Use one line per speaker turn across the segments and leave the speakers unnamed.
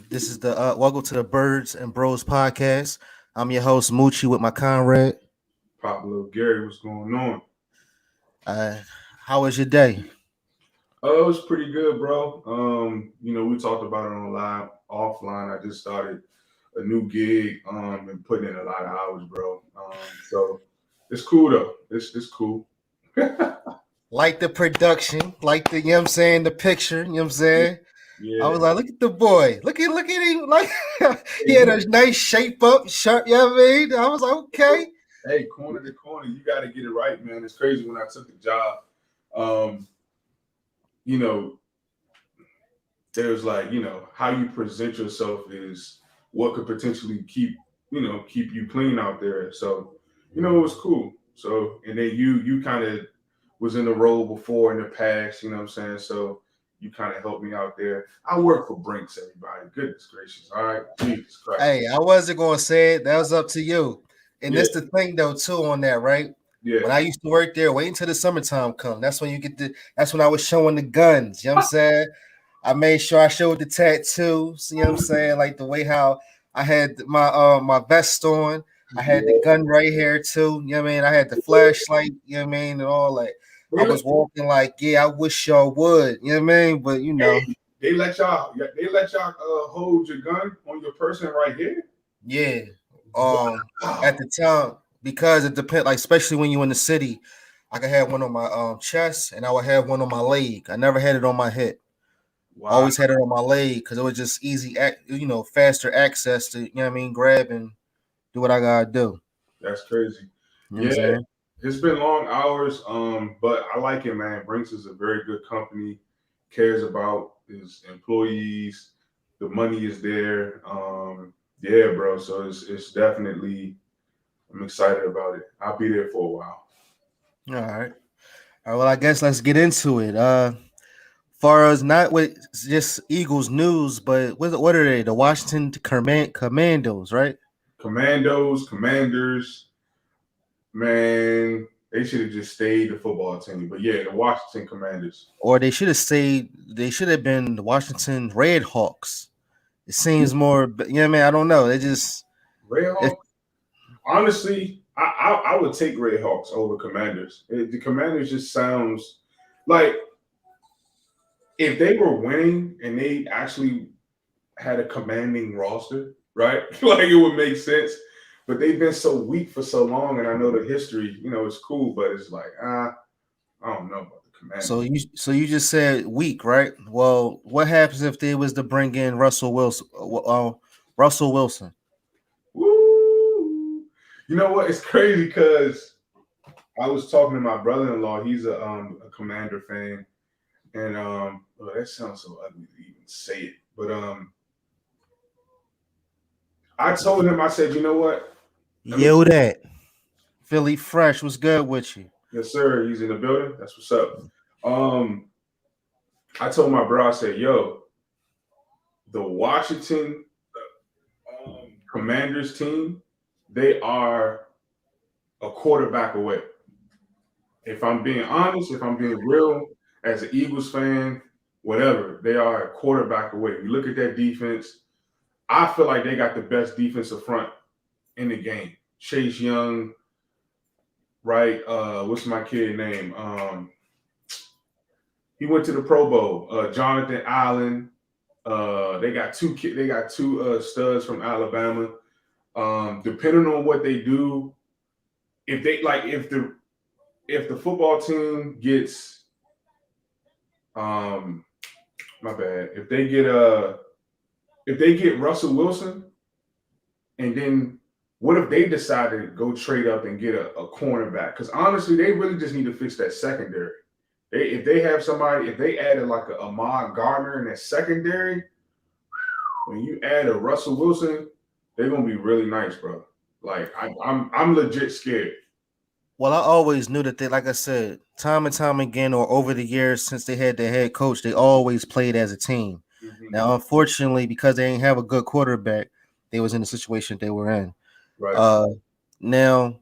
This is the welcome to the Birds and Bros podcast. I'm your host Moochie with my comrade.
Pop Little Gary, what's going on?
Uh, how was your day?
Oh, it was pretty good, bro. We talked about it online, offline. I just started a new gig, and putting in a lot of hours, bro. So it's cool though. It's cool.
Like the production, like the I'm saying, the picture, you know what I'm saying? I
Yeah.
was like, look at the boy. Look at him. Like he
Hey,
had a nice shape up, shirt, you know what I mean? I was like, okay.
hey, corner to corner, you got to get it right, man. It's crazy when I took the job. Um, you know, there's like, how you present yourself is what could potentially keep you clean out there. So, it was cool. So, and then you kind of was in the role before in the past, you know what I'm saying? So you kind of helped me out there. I work for Brinks, everybody. Goodness gracious. All right. Jesus Christ.
Hey, I wasn't gonna say it. That was up to you. And
Yeah,
that's the thing though, too, on that, right?
yeah.
When I used to work there, wait until the summertime come. That's when you get that's when I was showing the guns. You know what I'm saying? I made sure I showed the tattoos, you know what I'm saying? Like the way how I had my vest on. I had the gun right here too. You know what I mean? I had the flashlight, you know what I mean, and all that. I
They,
was walking like, yeah, I wish y'all would, you know what I mean? But
hey, they let y'all hold your gun on your person right here.
yeah. At
Wow.
the time, because it depends, like especially when you're in the city, I could have one on my chest and I would have one on my leg. I never had it on my hip.
Wow.
Always had it on my leg because it was just faster access to, you know what I mean, grab and do what I gotta do.
That's crazy.
You know what I'm
Yeah,
saying?
it's been long hours, but I like it, man. Brinks is a very good company, cares about his employees. The money is there. Yeah, bro. So it's definitely I'm excited about it. I'll be there for a while.
All right. All right. Well, I guess let's get into it. Far as not with just Eagles news, but what are they? The Washington Commandos, right?
Commandos, Commanders, man, they should have just stayed the football team. But yeah, the Washington Commanders.
Or they should have stayed. They should have been the Washington Red Hawks. It seems more. You know what I mean? I don't know. They just. It,
Red Honestly, I would take Hawks over Commanders. The Commanders just sounds like if they were winning and they actually had a commanding roster, right? Like it would make sense. But they've been so weak for so long, and I know the history. It's cool, but it's like I don't know about the
so
Commanders.
you just said weak, right? Well, what happens if they was to bring in Russell Wilson? Russell Wilson.
Woo! You know what? It's crazy because I was talking to my brother-in-law. He's a Commander fan, and oh, that sounds so ugly to even say it, but I told him, I said, you know what? Let me,
Yo, that Philly Fresh was good with you.
yes, sir. He's in the building. That's what's up. Um, I told my bro, I said, yo, the Washington Commanders team, they are a quarterback away. If I'm being honest, if I'm being real, as an Eagles fan, whatever, they are a quarterback away. You look at that defense, I feel like they got the best defensive front in the game. Chase Young, right? What's my kid name? He went to the Pro Bowl. Jonathan Allen. They got two. They got two studs from Alabama. Depending on what they do, if they like, if the football team gets, um, my bad. If they get Russell Wilson, and then what if they decide to go trade up and get a cornerback? Because honestly, they really just need to fix that secondary. If they have somebody, if they added like a Ahmad Gardner in that secondary, when you add a Russell Wilson, they're gonna be really nice, bro. Like I'm legit scared.
Well, I always knew that they, like I said, time and time again, or over the years since they had their head coach, they always played as a team.
Mm-hmm.
Now, unfortunately, because they didn't have a good quarterback, they was in the situation they were in.
Right.
Uh, Now,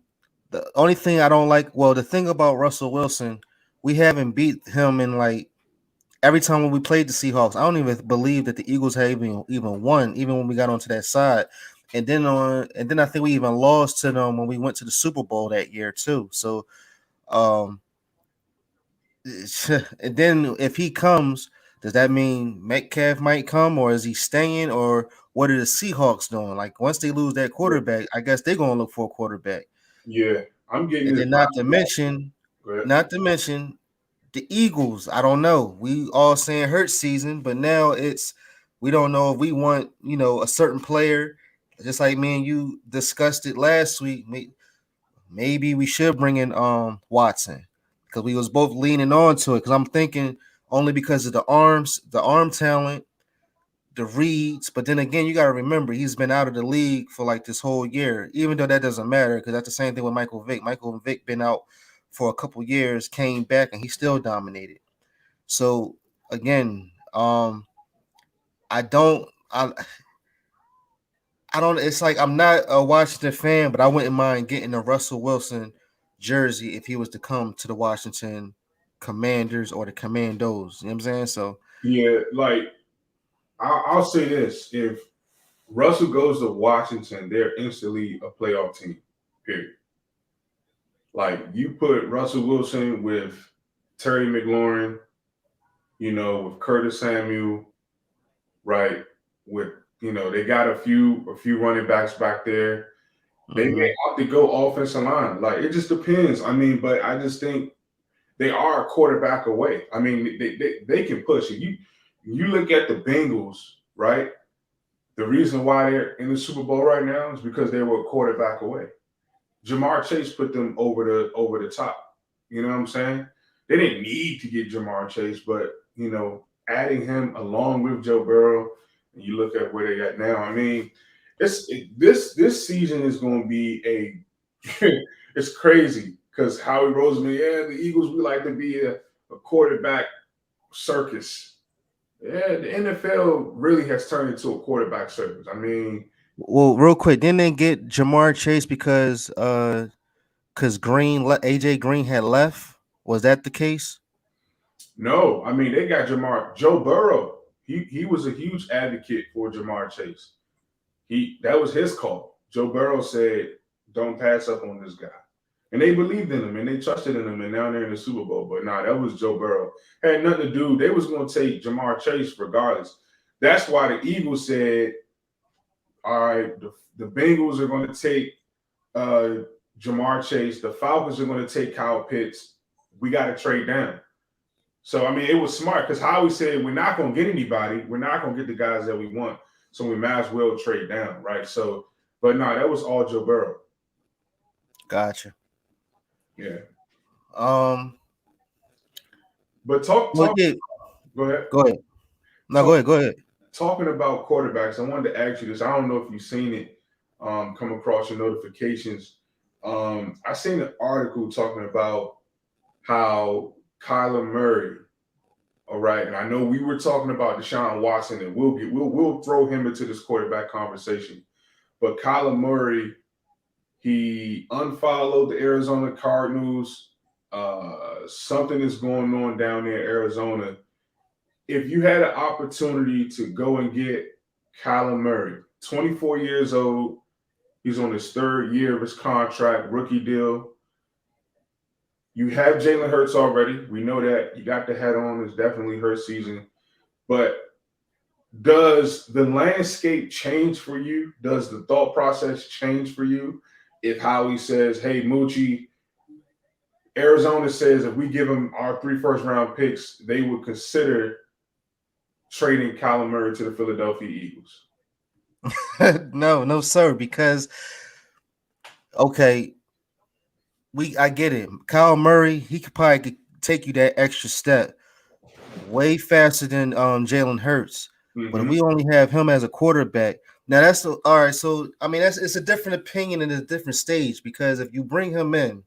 the only thing I don't like, well, the thing about Russell Wilson, we haven't beat him in like every time when we played the Seahawks, I don't even believe that the Eagles had even won, even when we got onto that side. And then I think we even lost to them when we went to the Super Bowl that year too. So um and then if he comes, does that mean Metcalf might come, or is he staying, or what are the Seahawks doing? Like once they lose that quarterback, I guess they're gonna look for a quarterback.
Yeah, I'm getting
And
this
then
vibe.
not to mention the Eagles. I don't know. We all saying hurt season, but now we don't know if we want, a certain player. Just like me and you discussed it last week. Maybe we should bring in Watson because we was both leaning on to it. Because I'm thinking only because of the arm talent, the reads. But then again, you got to remember he's been out of the league for like this whole year. Even though that doesn't matter because that's the same thing with Michael Vick. Michael Vick been out for a couple years, came back, and he still dominated. So again, I don't. I don't. It's like I'm not a Washington fan, but I wouldn't mind getting a Russell Wilson jersey if he was to come to the Washington Commanders or the Commandos. You know what I'm saying? So
Yeah, like I'll say this: if Russell goes to Washington, they're instantly a playoff team. Period. Like you put Russell Wilson with Terry McLaurin, with Curtis Samuel, right? With they got a few running backs back there. They may have to go offensive line. Like it just depends. I mean, but I just think they are a quarterback away. I mean, they can push it. You look at the Bengals, right? The reason why they're in the Super Bowl right now is because they were a quarterback away. Jamar Chase put them over the top. You know what I'm saying? They didn't need to get Jamar Chase, but adding him along with Joe Burrow, and you look at where they got now. I mean, this season is going to be it's crazy because Howie Roseman, the Eagles, we like to be a quarterback circus. Yeah, the NFL really has turned into a quarterback circus. I mean,
well, real quick, didn't they get Jamar Chase because AJ Green had left? Was that the case?
no, I mean they got Joe Burrow. He was a huge advocate for Jamar Chase. That was his call. Joe Burrow said, "Don't pass up on this guy," and they believed in him and they trusted in him. And now they're in the Super Bowl. But that was Joe Burrow. Had nothing to do. They was going to take Jamar Chase regardless. That's why the Eagles said, "All right, the Bengals are going to take Jamar Chase. The Falcons are going to take Kyle Pitts. We got to trade down." So, I mean, it was smart because Howie said, we're not going to get anybody. We're not going to get the guys that we want. So we might as well trade down, right? So, but that was all Joe Burrow.
Gotcha.
Yeah.
But
talk.
Yeah.
Go ahead.
Go ahead. No, go ahead.
Talking about quarterbacks, I wanted to ask you this. I don't know if you've seen it come across your notifications. I seen an article talking about how Kyler Murray, all right, and I know we were talking about Deshaun Watson, and we'll throw him into this quarterback conversation. But Kyler Murray, he unfollowed the Arizona Cardinals. Something is going on down there in Arizona. If you had an opportunity to go and get Kyler Murray, 24 years old, he's on his third year of his contract, rookie deal. You have Jalen Hurts already. We know that. You got the head on. It's definitely Hurts season. But does the landscape change for you? Does the thought process change for you? If Howie says, hey, Moochie, Arizona says if we give them our 3 first-round picks, they would consider trading Kyler Murray to the Philadelphia Eagles.
No, sir, because, okay, I get it. Kyle Murray, he could probably take you that extra step way faster than Jalen Hurts. Mm-hmm. But if we only have him as a quarterback, now that's all right. So I mean, it's a different opinion and a different stage because if you bring him in,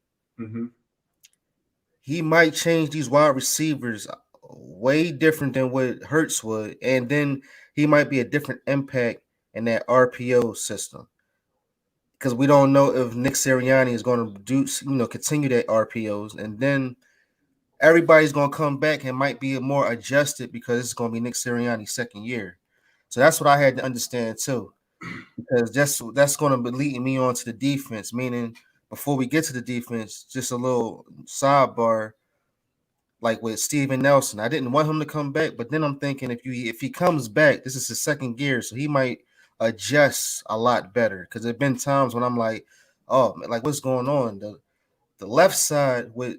he might change these wide receivers way different than what Hurts would, and then he might be a different impact in that RPO system. Because we don't know if Nick Sirianni is going to continue that RPOs, and then everybody's gonna come back and might be more adjusted because it's gonna be Nick Sirianni's second year. So that's what I had to understand too, because that's gonna be leading me on to the defense. Meaning, before we get to the defense, just a little sidebar. Like with Steven Nelson, I didn't want him to come back, but then I'm thinking if he comes back, this is his second year, so he might adjust a lot better. Because there've been times when I'm like, oh, like what's going on? The left side with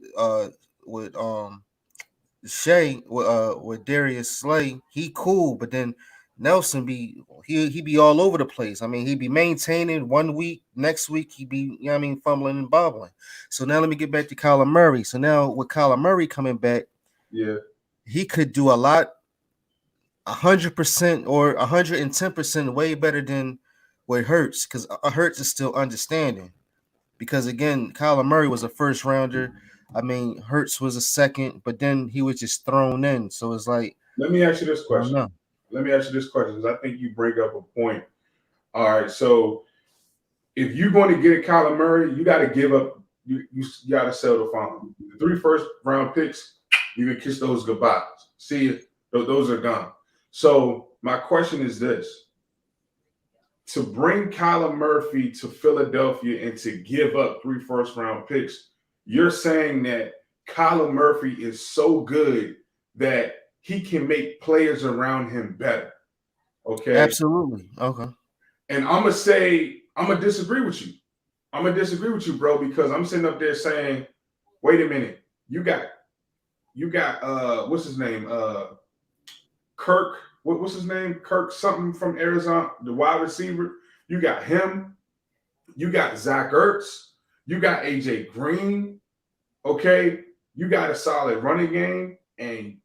Shea with Darius Slay, he cool, but then Nelson he be all over the place. I mean, he be maintaining 1 week, next week he be, you know what I mean, fumbling and bobbling. So now let me get back to Kyler Murray. So now with Kyler Murray coming back,
Yeah.
he could do a lot, 100% or 110% way better than what Hurts, because Hurts is still understanding. Because again, Kyler Murray was a first rounder. I mean, Hurts was a second, but then he was just thrown in. So it's like,
Let me ask you this
I don't
question.
know.
Let me ask you this question because I think you bring up a point. All right, so if you're going to get a Kyler Murray, you got to give up. You got to sell the farm. The 3 first-round picks, you can kiss those goodbyes. See, those are gone. So my question is this: to bring Kyler Murray to Philadelphia and to give up 3 first-round picks, you're saying that Kyler Murray is so good that he can make players around him better. Okay.
Absolutely. Okay.
And I'm gonna disagree with you. I'm gonna disagree with you, bro, because I'm sitting up there saying, wait a minute, you got what's his name? Kirk, what's his name? Kirk something from Arizona, the wide receiver. You got him, you got Zach Ertz, you got AJ Green, okay, you got a solid running game, and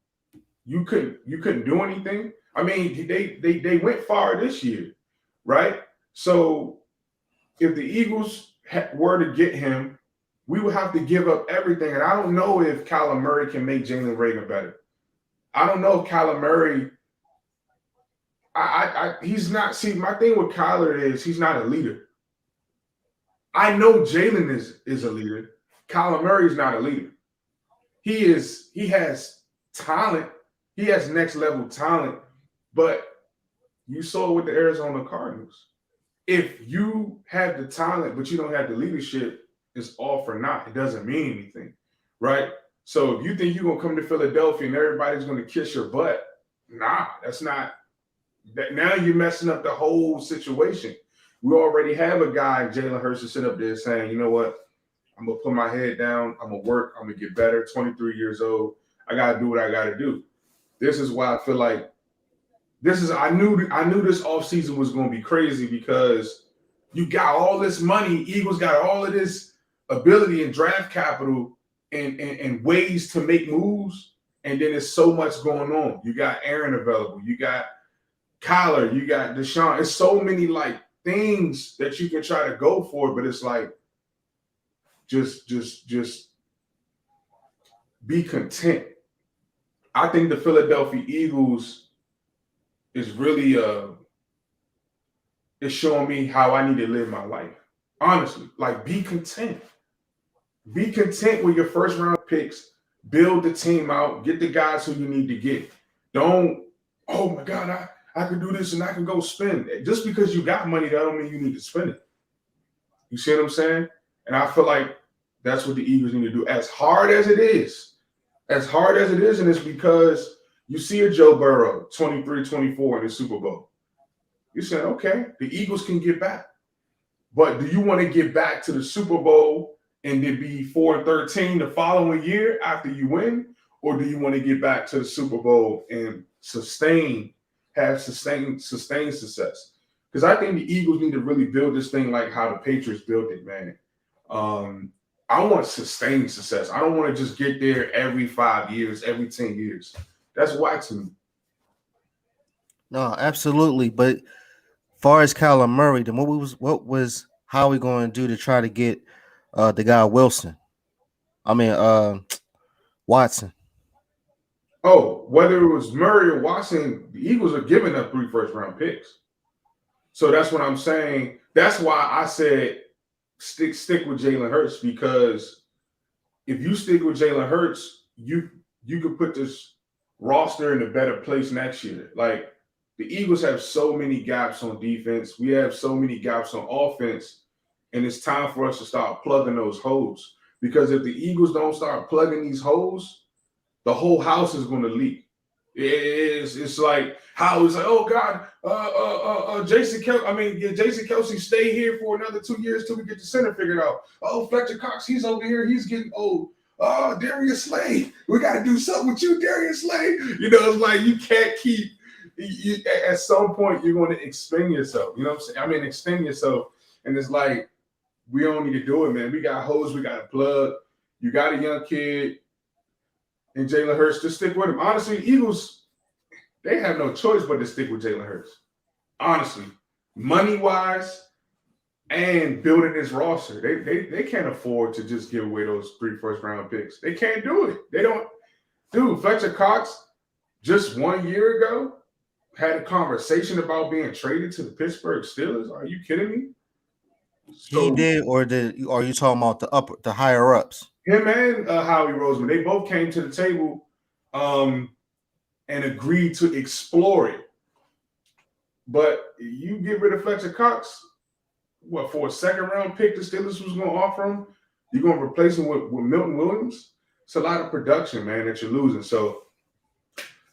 you couldn't do anything. I mean, they went far this year, right? So if the Eagles were to get him, we would have to give up everything. And I don't know if Kyler Murray can make Jalen Reagor better. I don't know if Kyler Murray. He's not. See, my thing with Kyler is he's not a leader. I know Jalen is a leader. Kyler Murray is not a leader. He has talent. He has next level talent, but you saw it with the Arizona Cardinals. If you have the talent, but you don't have the leadership, it's all for naught. It doesn't mean anything, right? So if you think you're going to come to Philadelphia and everybody's going to kiss your butt, nah, that's not. That now you're messing up the whole situation. We already have a guy, Jalen Hurts, to sit up there saying, you know what? I'm going to put my head down. I'm going to work. I'm going to get better. 23 years old. I got to do what I got to do. This is why I feel like I knew this offseason was going to be crazy because you got all this money. Eagles got all of this ability and draft capital and ways to make moves. And then there's so much going on. You got Aaron available. You got Kyler. You got Deshaun. It's so many like things that you can try to go for, but it's like just be content. I think the Philadelphia Eagles is really it's showing me how I need to live my life. Honestly, like be content. Be content with your first round picks. Build the team out. Get the guys who you need to get. Don't, oh my God, I can do this and I can go spend. Just because you got money, that don't mean you need to spend it. You see what I'm saying? And I feel like that's what the Eagles need to do. As hard as it is, and it's because you see a Joe Burrow, 23-24 in the Super Bowl. You say, okay, the Eagles can get back. But do you want to get back to the Super Bowl and then be 4-13 the following year after you win? Or do you want to get back to the Super Bowl and sustain success? Because I think the Eagles need to really build this thing like how the Patriots built it, man. I want sustained success. I don't want to just get there every 5 years, every 10 years. That's whack to me.
No, absolutely. But far as Kyler Murray, then what was how we going to do to try to get the guy Wilson? I mean Watson.
Oh, whether it was Murray or Watson, the Eagles are giving up 3 first-round picks. So that's what I'm saying. That's why I said stick with Jalen Hurts, because if you stick with Jalen Hurts, you could put this roster in a better place next year. Like the Eagles have so many gaps on defense. We have so many gaps on offense. And it's time for us to start plugging those holes. Because if the Eagles don't start plugging these holes, the whole house is going to leak. It's like how it's like, oh God, Jason Kelce stay here for another 2 years till we get the center figured out. Oh, Fletcher Cox, he's over here, he's getting old. Oh, Darius Slay, we got to do something with you, Darius Slay. You know, it's like you can't keep. At some point, you're going to expend yourself. You know what I'm saying? I mean, extend yourself, and it's like we don't need to do it, man. We got hoes, we got to plug. You got a young kid. And Jalen Hurts, just stick with him. Honestly, Eagles, they have no choice but to stick with Jalen Hurts. Honestly, money-wise and building this roster, they can't afford to just give away those 3 first-round picks. They can't do it. They don't. Dude, Fletcher Cox, just 1 year ago, had a conversation about being traded to the Pittsburgh Steelers. Are you kidding me?
So, he did, or are you talking about the higher ups?
Him and Howie Roseman, they both came to the table and agreed to explore it. But you get rid of Fletcher Cox, what, for a second-round pick the Steelers was going to offer him? You're going to replace him with Milton Williams? It's a lot of production, man, that you're losing. So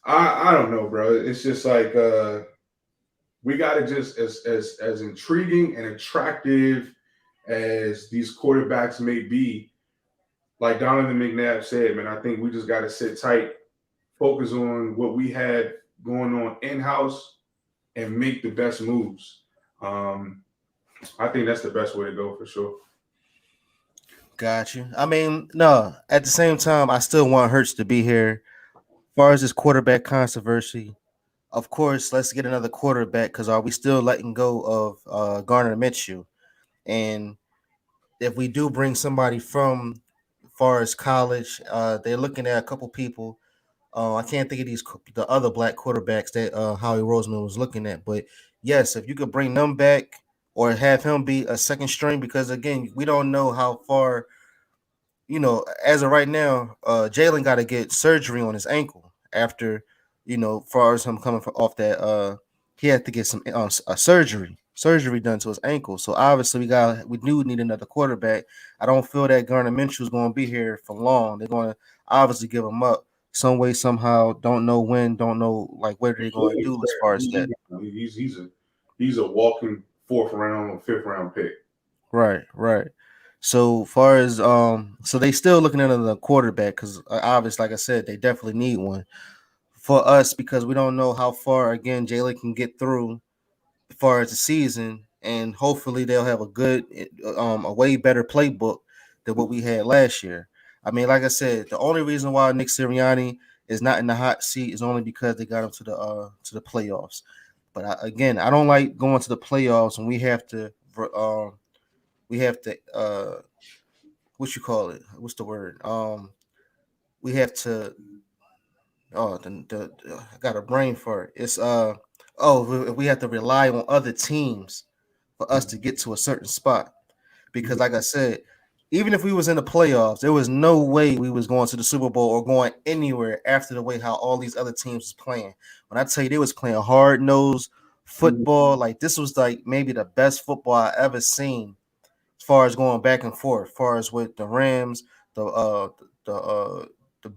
I don't know, bro. It's just like we got to just, as intriguing and attractive as these quarterbacks may be, like Donovan McNabb said, man, I think we just got to sit tight, focus on what we had going on in-house, and make the best moves. I think that's the best way to go for sure.
Got you. I mean, no, at the same time, I still want Hurts to be here. As far as this quarterback controversy, of course, let's get another quarterback because are we still letting go of Gardner Minshew? And if we do bring somebody from far as college, they're looking at a couple people. I can't think of the other black quarterbacks that Howie Roseman was looking at. But yes, if you could bring them back or have him be a second string, because again, we don't know how far, you know, as of right now, Jalen got to get surgery on his ankle after, you know, far as him coming off that, he had to get some a surgery done to his ankle. So obviously we do need another quarterback. I don't feel that Gardner Minshew is going to be here for long. They're going to obviously give him up some way, somehow. Don't know when, don't know like what they're going to do as far as that.
He's a walking 4th round or 5th round pick.
Right. So far as so they still looking at another quarterback because obviously, like I said, they definitely need one for us because we don't know how far again Jalen can get through as far as the season, and hopefully they'll have a way better playbook than what we had last year. I mean, like I said, the only reason why Nick Sirianni is not in the hot seat is only because they got him to the playoffs. But I don't like going to the playoffs and we have to what you call it? What's the word? We have to. Oh, I got a brain for it. It's we have to rely on other teams for us to get to a certain spot. Because, like I said, even if we was in the playoffs, there was no way we was going to the Super Bowl or going anywhere after the way how all these other teams was playing. When I tell you they was playing hard-nosed football, like this was like maybe the best football I ever seen as far as going back and forth, as far as with the Rams, the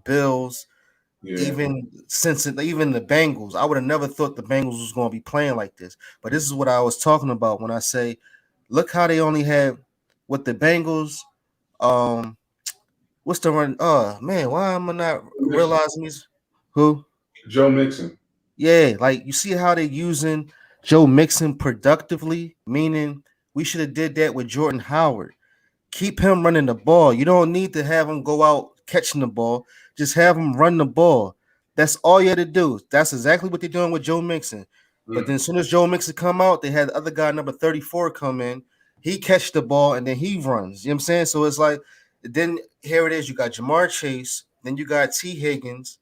Bills, even the Bengals. I would have never thought the Bengals was going to be playing like this. But this is what I was talking about when I say, look how they only had with the Bengals. What's the run? Oh man, why am I not realizing these? Who?
Joe Mixon.
Yeah, like you see how they're using Joe Mixon productively, meaning we should have did that with Jordan Howard. Keep him running the ball. You don't need to have him go out catching the ball. Just have him run the ball. That's all you had to do. That's exactly what they're doing with Joe Mixon. But then as soon as Joe Mixon come out, they had the other guy, number 34, come in. He catch the ball, and then he runs. You know what I'm saying? So it's like, then here it is. You got Jamar Chase. Then you got T. Higgins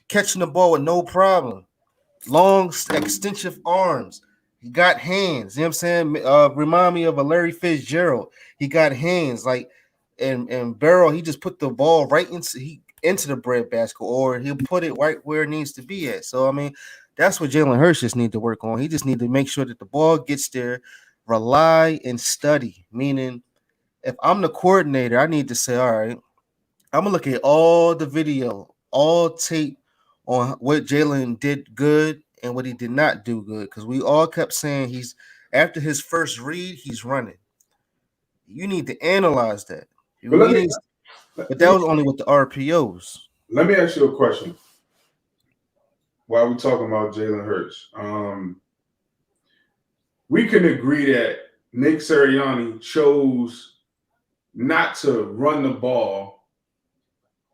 catching the ball with no problem. Long, extensive arms. He got hands. You know what I'm saying? Remind me of a Larry Fitzgerald. He got hands. Like, and Barrow, he just put the ball right into into the breadbasket, or he'll put it right where it needs to be at. So I mean, that's what Jalen Hurts just need to work on. He just need to make sure that the ball gets there, rely and study. Meaning, if I'm the coordinator, I need to say, all right, I'm gonna look at all the video, all tape on what Jalen did good and what he did not do good. Because we all kept saying he's after his first read, he's running. You need to analyze that.
But let me,
But that was only with the RPOs.
let me ask you a question. While we're talking about Jalen Hurts, we can agree that Nick Sirianni chose not to run the ball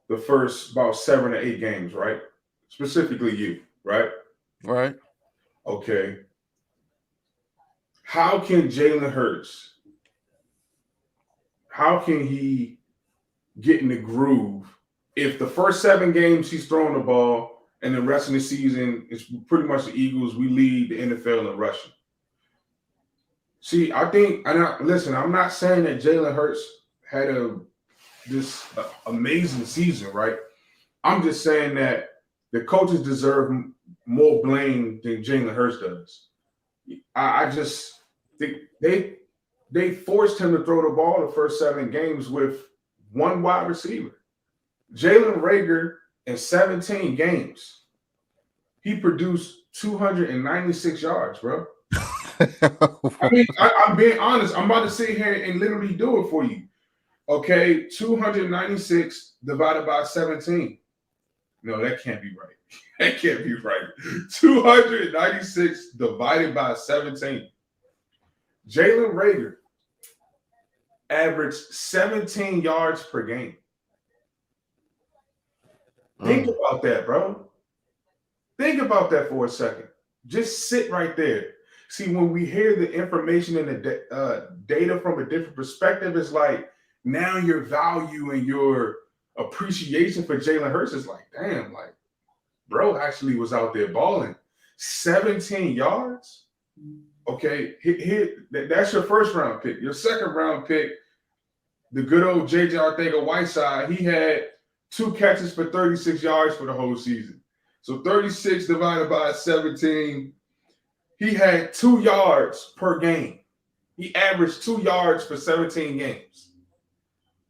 the first about 7 or 8 games, right? Specifically you, right?
Right.
Okay. How can Jalen Hurts, how can he get in the groove if the first 7 games he's throwing the ball and the rest of the season it's pretty much the Eagles, we lead the NFL in rushing? See, I think, listen, I'm not saying that Jalen Hurts had this amazing season, right? I'm just saying that the coaches deserve more blame than Jalen Hurts does. I just think they forced him to throw the ball the first 7 games with one wide receiver. Jalen Reagor in 17 games, he produced 296 yards, bro. I mean, I'm being honest. I'm about to sit here and literally do it for you. Okay, 296 divided by 17. No, that can't be right. That can't be right. 296 divided by 17. Jalen Reagor averaged 17 yards per game. Think about that, bro. Think about that for a second. Just sit right there. See, when we hear the information and the data from a different perspective, it's like now your value and your appreciation for Jalen Hurts is like, damn, like, bro actually was out there balling. 17 yards? Okay, that's your first round pick. Your second round pick, the good old J.J. Arcega-Whiteside, he had 2 catches for 36 yards for the whole season. So 36 divided by 17, he had 2 yards per game. He averaged 2 yards for 17 games.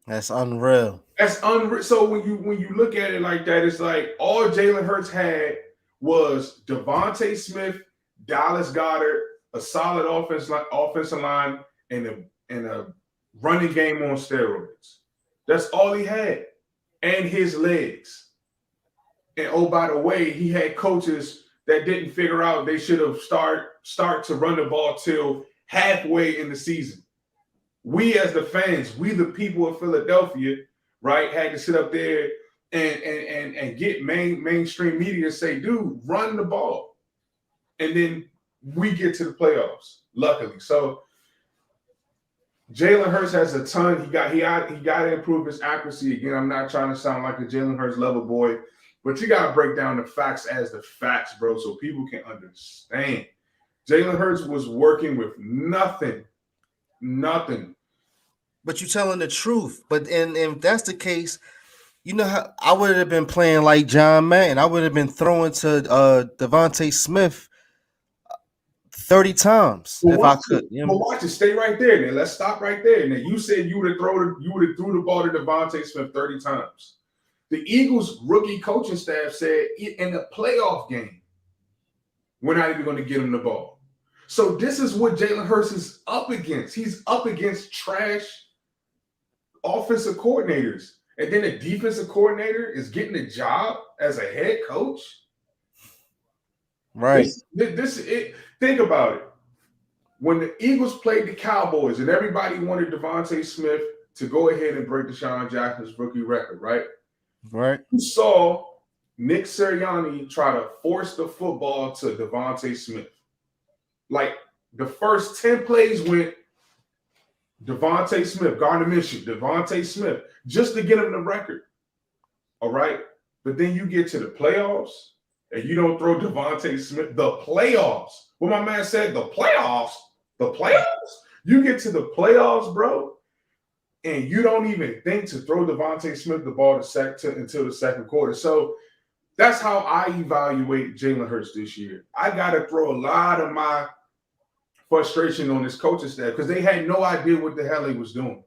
That's unreal.
That's unreal. So when you look at it like that, it's like all Jalen Hurts had was Devontae Smith, Dallas Goedert, a solid offensive line, and a running game on steroids. That's all he had, and his legs. And oh, by the way, he had coaches that didn't figure out they should have start to run the ball till halfway in the season. We as the fans, we the people of Philadelphia, right, had to sit up there and get mainstream media to say, dude, run the ball. And then we get to the playoffs, luckily. So Jalen Hurts has a ton. He got to improve his accuracy. Again, I'm not trying to sound like a Jalen Hurts level boy, but you got to break down the facts as the facts, bro, so people can understand. Jalen Hurts was working with nothing.
But you're telling the truth. But and if that's the case, you know how I would have been playing like John Madden. I would have been throwing to Devontae Smith 30 times if I could.
But watch it. Stay right there. Now let's stop right there. Now you said you would have threw the ball to Devontae Smith 30 times. The Eagles rookie coaching staff said in the playoff game, we're not even going to get him the ball. So this is what Jalen Hurts is up against. He's up against trash offensive coordinators. And then the defensive coordinator is getting a job as a head coach.
Right.
Think about it. When the Eagles played the Cowboys and everybody wanted Devontae Smith to go ahead and break Deshaun Jackson's rookie record, right?
Right.
You saw Nick Sirianni try to force the football to Devontae Smith. Like the first 10 plays went Devontae Smith, Gardner Minshew, Devontae Smith, just to get him the record. All right. But then you get to the playoffs and you don't throw Devontae Smith. The playoffs. What my man said, the playoffs. You get to the playoffs, bro. and you don't even think to throw Devontae Smith the ball until the second quarter. So that's how I evaluate Jalen Hurts this year. I got to throw a lot of my frustration on this coaching staff because they had no idea what the hell they was doing.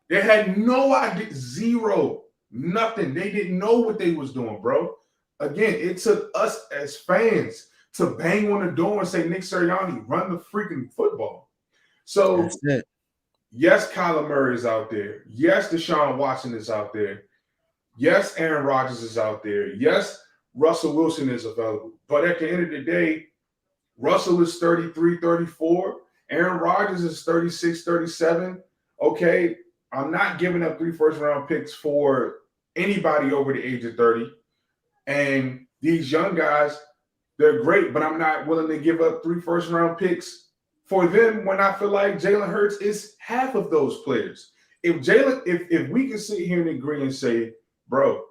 They had no idea, zero, nothing. They didn't know what they was doing, bro. Again, it took us as fans to bang on the door and say, Nick Sirianni, run the freaking football. So,
That's it.
yes, Kyler Murray is out there. Yes, Deshaun Watson is out there. Yes, Aaron Rodgers is out there. Yes, Russell Wilson is available. But at the end of the day, Russell is 33, 34. Aaron Rodgers is 36, 37. Okay, I'm not giving up 3 first-round picks for anybody over the age of 30. And these young guys, they're great, but I'm not willing to give up 3 first-round picks for them when I feel like Jalen Hurts is half of those players. If we can sit here and agree and say, bro,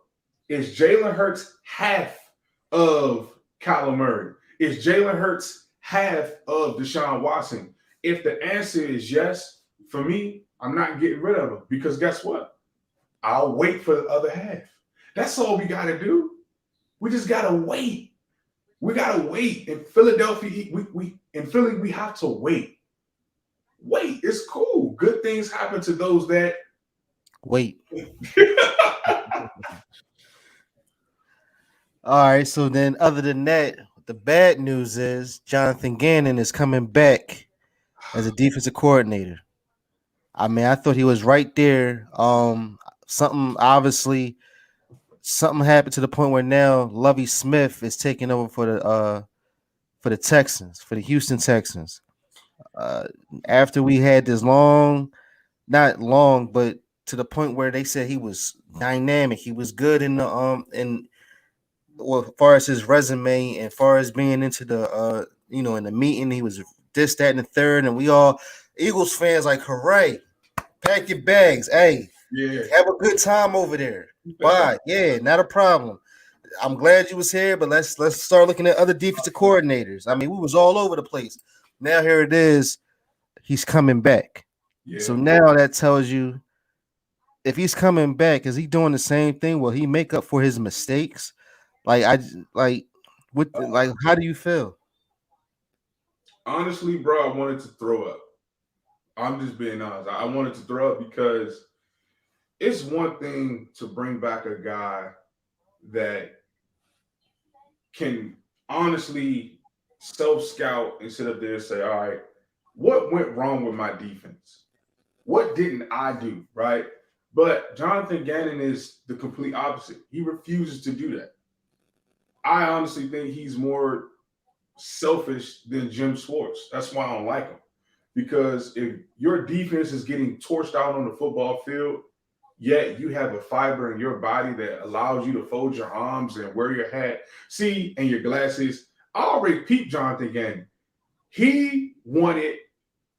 is Jalen Hurts half of Kyler Murray? Is Jalen Hurts half of Deshaun Watson? If the answer is yes, for me, I'm not getting rid of him because guess what? I'll wait for the other half. That's all we got to do. We just got to wait. We got to wait. In Philadelphia, in Philly, we have to wait. Wait, it's cool. Good things happen to those that
wait. All right, so then other than that, the bad news is Jonathan Gannon is coming back as a defensive coordinator. I mean, I thought he was right there. Something happened to the point where now Lovie Smith is taking over for the Texans, for the Houston Texans. After we had this not long, but to the point where they said he was dynamic, he was good in the as far as his resume and as far as being into the in the meeting, he was this, that, and the third, and we all Eagles fans like, hooray, pack your bags, hey, have a good time over there. Bye, yeah, not a problem. I'm glad you was here, but let's start looking at other defensive coordinators. I mean, we was all over the place. Now here it is, he's coming back. Yeah. So now that tells you if he's coming back, is he doing the same thing? Will he make up for his mistakes? How do you feel?
Honestly, bro, I wanted to throw up. I'm just being honest. I wanted to throw up because it's one thing to bring back a guy that can honestly self-scout and sit up there and say, all right, what went wrong with my defense? What didn't I do, right? But Jonathan Gannon is the complete opposite. He refuses to do that. I honestly think he's more selfish than Jim Schwartz. That's why I don't like him. Because if your defense is getting torched out on the football field, yet you have a fiber in your body that allows you to fold your arms and wear your hat, and your glasses. I already peeped Jonathan Gannon. He wanted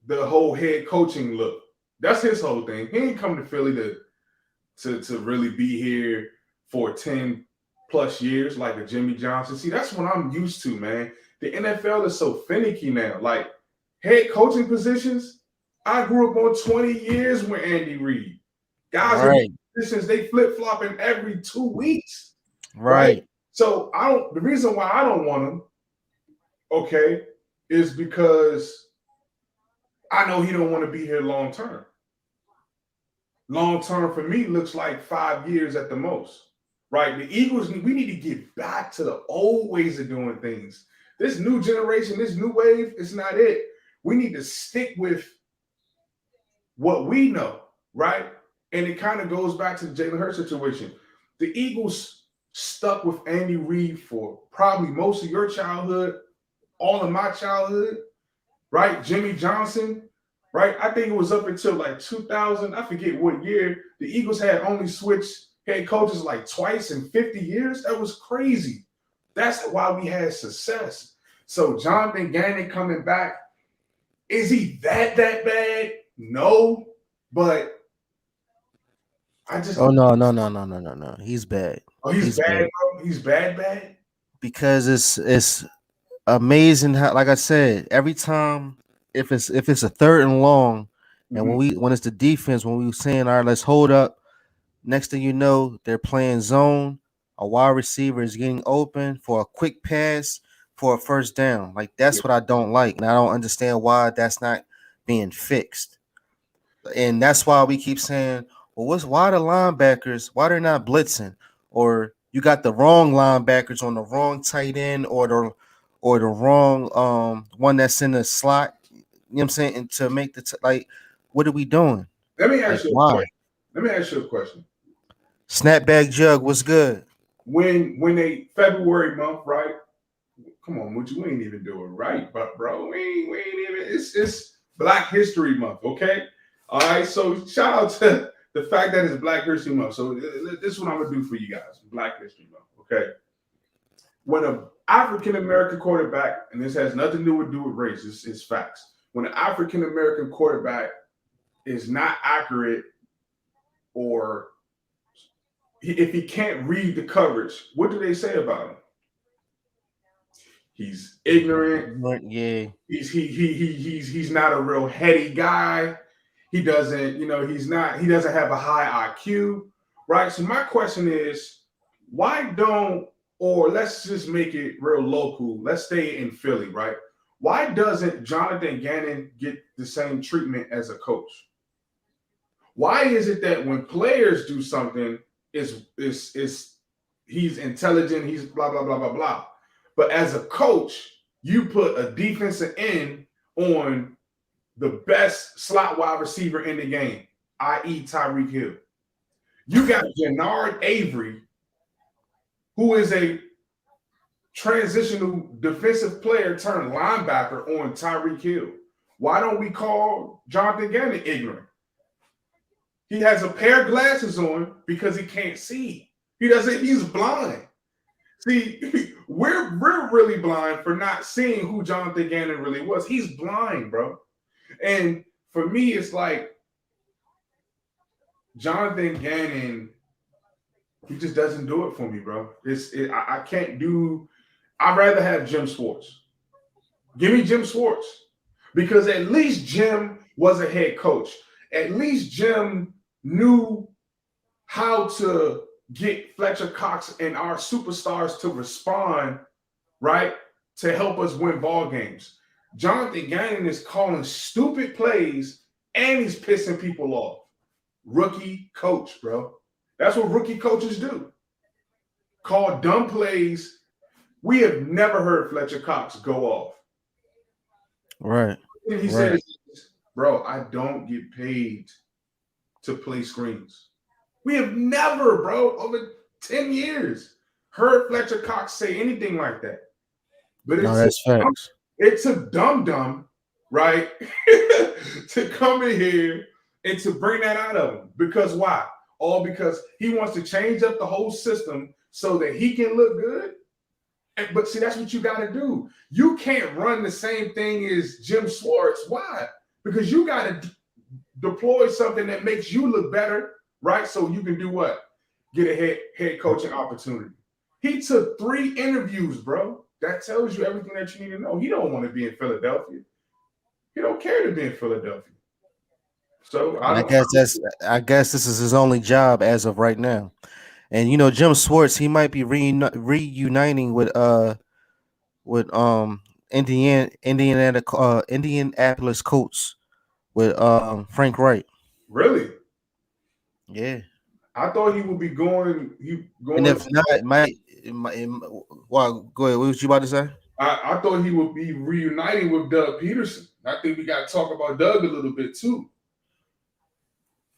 the whole head coaching look. That's his whole thing. He ain't come to Philly to really be here for 10 plus years like a Jimmy Johnson. See, that's what I'm used to, man. The NFL is so finicky now. Like head coaching positions, I grew up on 20 years with Andy Reid. Guys in positions, they flip-flopping every 2 weeks. Right. So the reason why I don't want him, is because I know he don't want to be here long term. Long term for me looks like 5 years at the most. Right? The Eagles, we need to get back to the old ways of doing things. This new generation, this new wave, it's not it. We need to stick with what we know, right? And it kind of goes back to the Jalen Hurts situation. The Eagles stuck with Andy Reid for probably most of your childhood, all of my childhood, right? Jimmy Johnson, right? I think it was up until like 2000. I forget what year. The Eagles had only switched head coaches like twice in 50 years. That was crazy. That's why we had success. So Jonathan Gannon coming back, is he that bad? No, but I just
no. He's bad.
Oh, he's bad, bro. He's bad.
Because it's amazing how, like I said, every time if it's a third and long And when it's the defense, when we were saying, all right, let's hold up. Next thing you know, they're playing zone. A wide receiver is getting open for a quick pass for a first down. Like
Yeah.
that's what I don't like, and I don't understand why that's not being fixed. And that's why we keep saying, well, why the linebackers, why they're not blitzing? Or you got the wrong linebackers on the wrong tight end or the wrong one that's in the slot. You know what I'm saying? And to make like, what are we doing?
Let me
Like
ask you a
why?
question. Let me ask you a question.
Snapback jug was good.
When they February month, right? Come on, we ain't even doing right, but bro, we ain't even. It's Black History Month, okay? All right. So shout out to the fact that it's Black History Month. So this is what I'm gonna do for you guys. Black History Month, okay? When an African American quarterback, and this has nothing to do with race, it's facts. When an African American quarterback is not accurate, or if he can't read the coverage, what do they say about him? He's ignorant.
Yeah.
He's not a real heady guy. He doesn't, he doesn't have a high IQ, right? So my question is, why don't, or let's just make it real local. Let's stay in Philly, right? Why doesn't Jonathan Gannon get the same treatment as a coach? Why is it that when players do something, is he's intelligent, he's blah blah blah blah blah, but as a coach, you put a defensive end on the best slot wide receiver in the game, i.e. Tyreek Hill. You got Jannard Avery, who is a transitional defensive player turned linebacker on Tyreek Hill. Why don't we call Jonathan Gannon ignorant? He has a pair of glasses on because he can't see. He's blind. See, we're really blind for not seeing who Jonathan Gannon really was. He's blind, bro. And for me, it's like Jonathan Gannon, he just doesn't do it for me, bro. I can't do. I'd rather have Jim Schwartz. Give me Jim Schwartz, because at least Jim was a head coach. At least Jim knew how to get Fletcher Cox and our superstars to respond, right, to help us win ball games. Jonathan Gannon is calling stupid plays and he's pissing people off. Rookie coach, bro. That's what rookie coaches do. Call dumb plays. We have never heard Fletcher Cox go off.
Right.
And he said, bro, I don't get paid to play screens. We have never, bro, over 10 years, heard Fletcher Cox say anything like that. But
that's facts.
It took Dum, right, to come in here and to bring that out of him. Because why? All because he wants to change up the whole system so that he can look good. But see, that's what you got to do. You can't run the same thing as Jim Schwartz. Why? Because you got to deploy something that makes you look better, right? So you can do what? Get a head coaching opportunity. He took 3 interviews, bro. That tells you everything that you need to know. He don't want to be in Philadelphia. He don't care to be in Philadelphia. So I
guess this is his only job as of right now. And Jim Schwartz, he might be reuniting with Indianapolis Colts with Frank Wright.
Really?
Yeah.
I thought he would be going.
And if not, it might. Well, go ahead. What was you about to say?
I thought he would be reuniting with Doug Peterson. I think we got to talk about Doug a little bit too.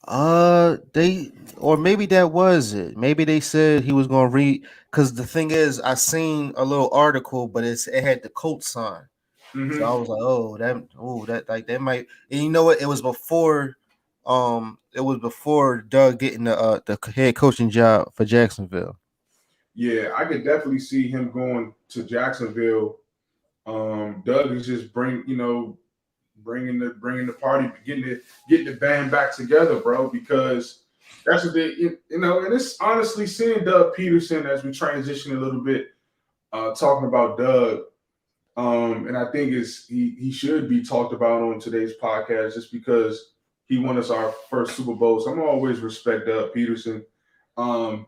Maybe that was it. Maybe they said he was going to because the thing is, I seen a little article, but it had the Colts sign. Mm-hmm. So I was like, that might. And you know what? It was before Doug getting the head coaching job for Jacksonville.
Yeah, I could definitely see him going to Jacksonville. Doug is just bringing the party, getting the band back together, bro, because that's what they, and it's honestly seeing Doug Peterson as we transition a little bit, talking about Doug, and I think he should be talked about on today's podcast just because He won us our first Super Bowl. So I'm always respect Peterson. Um,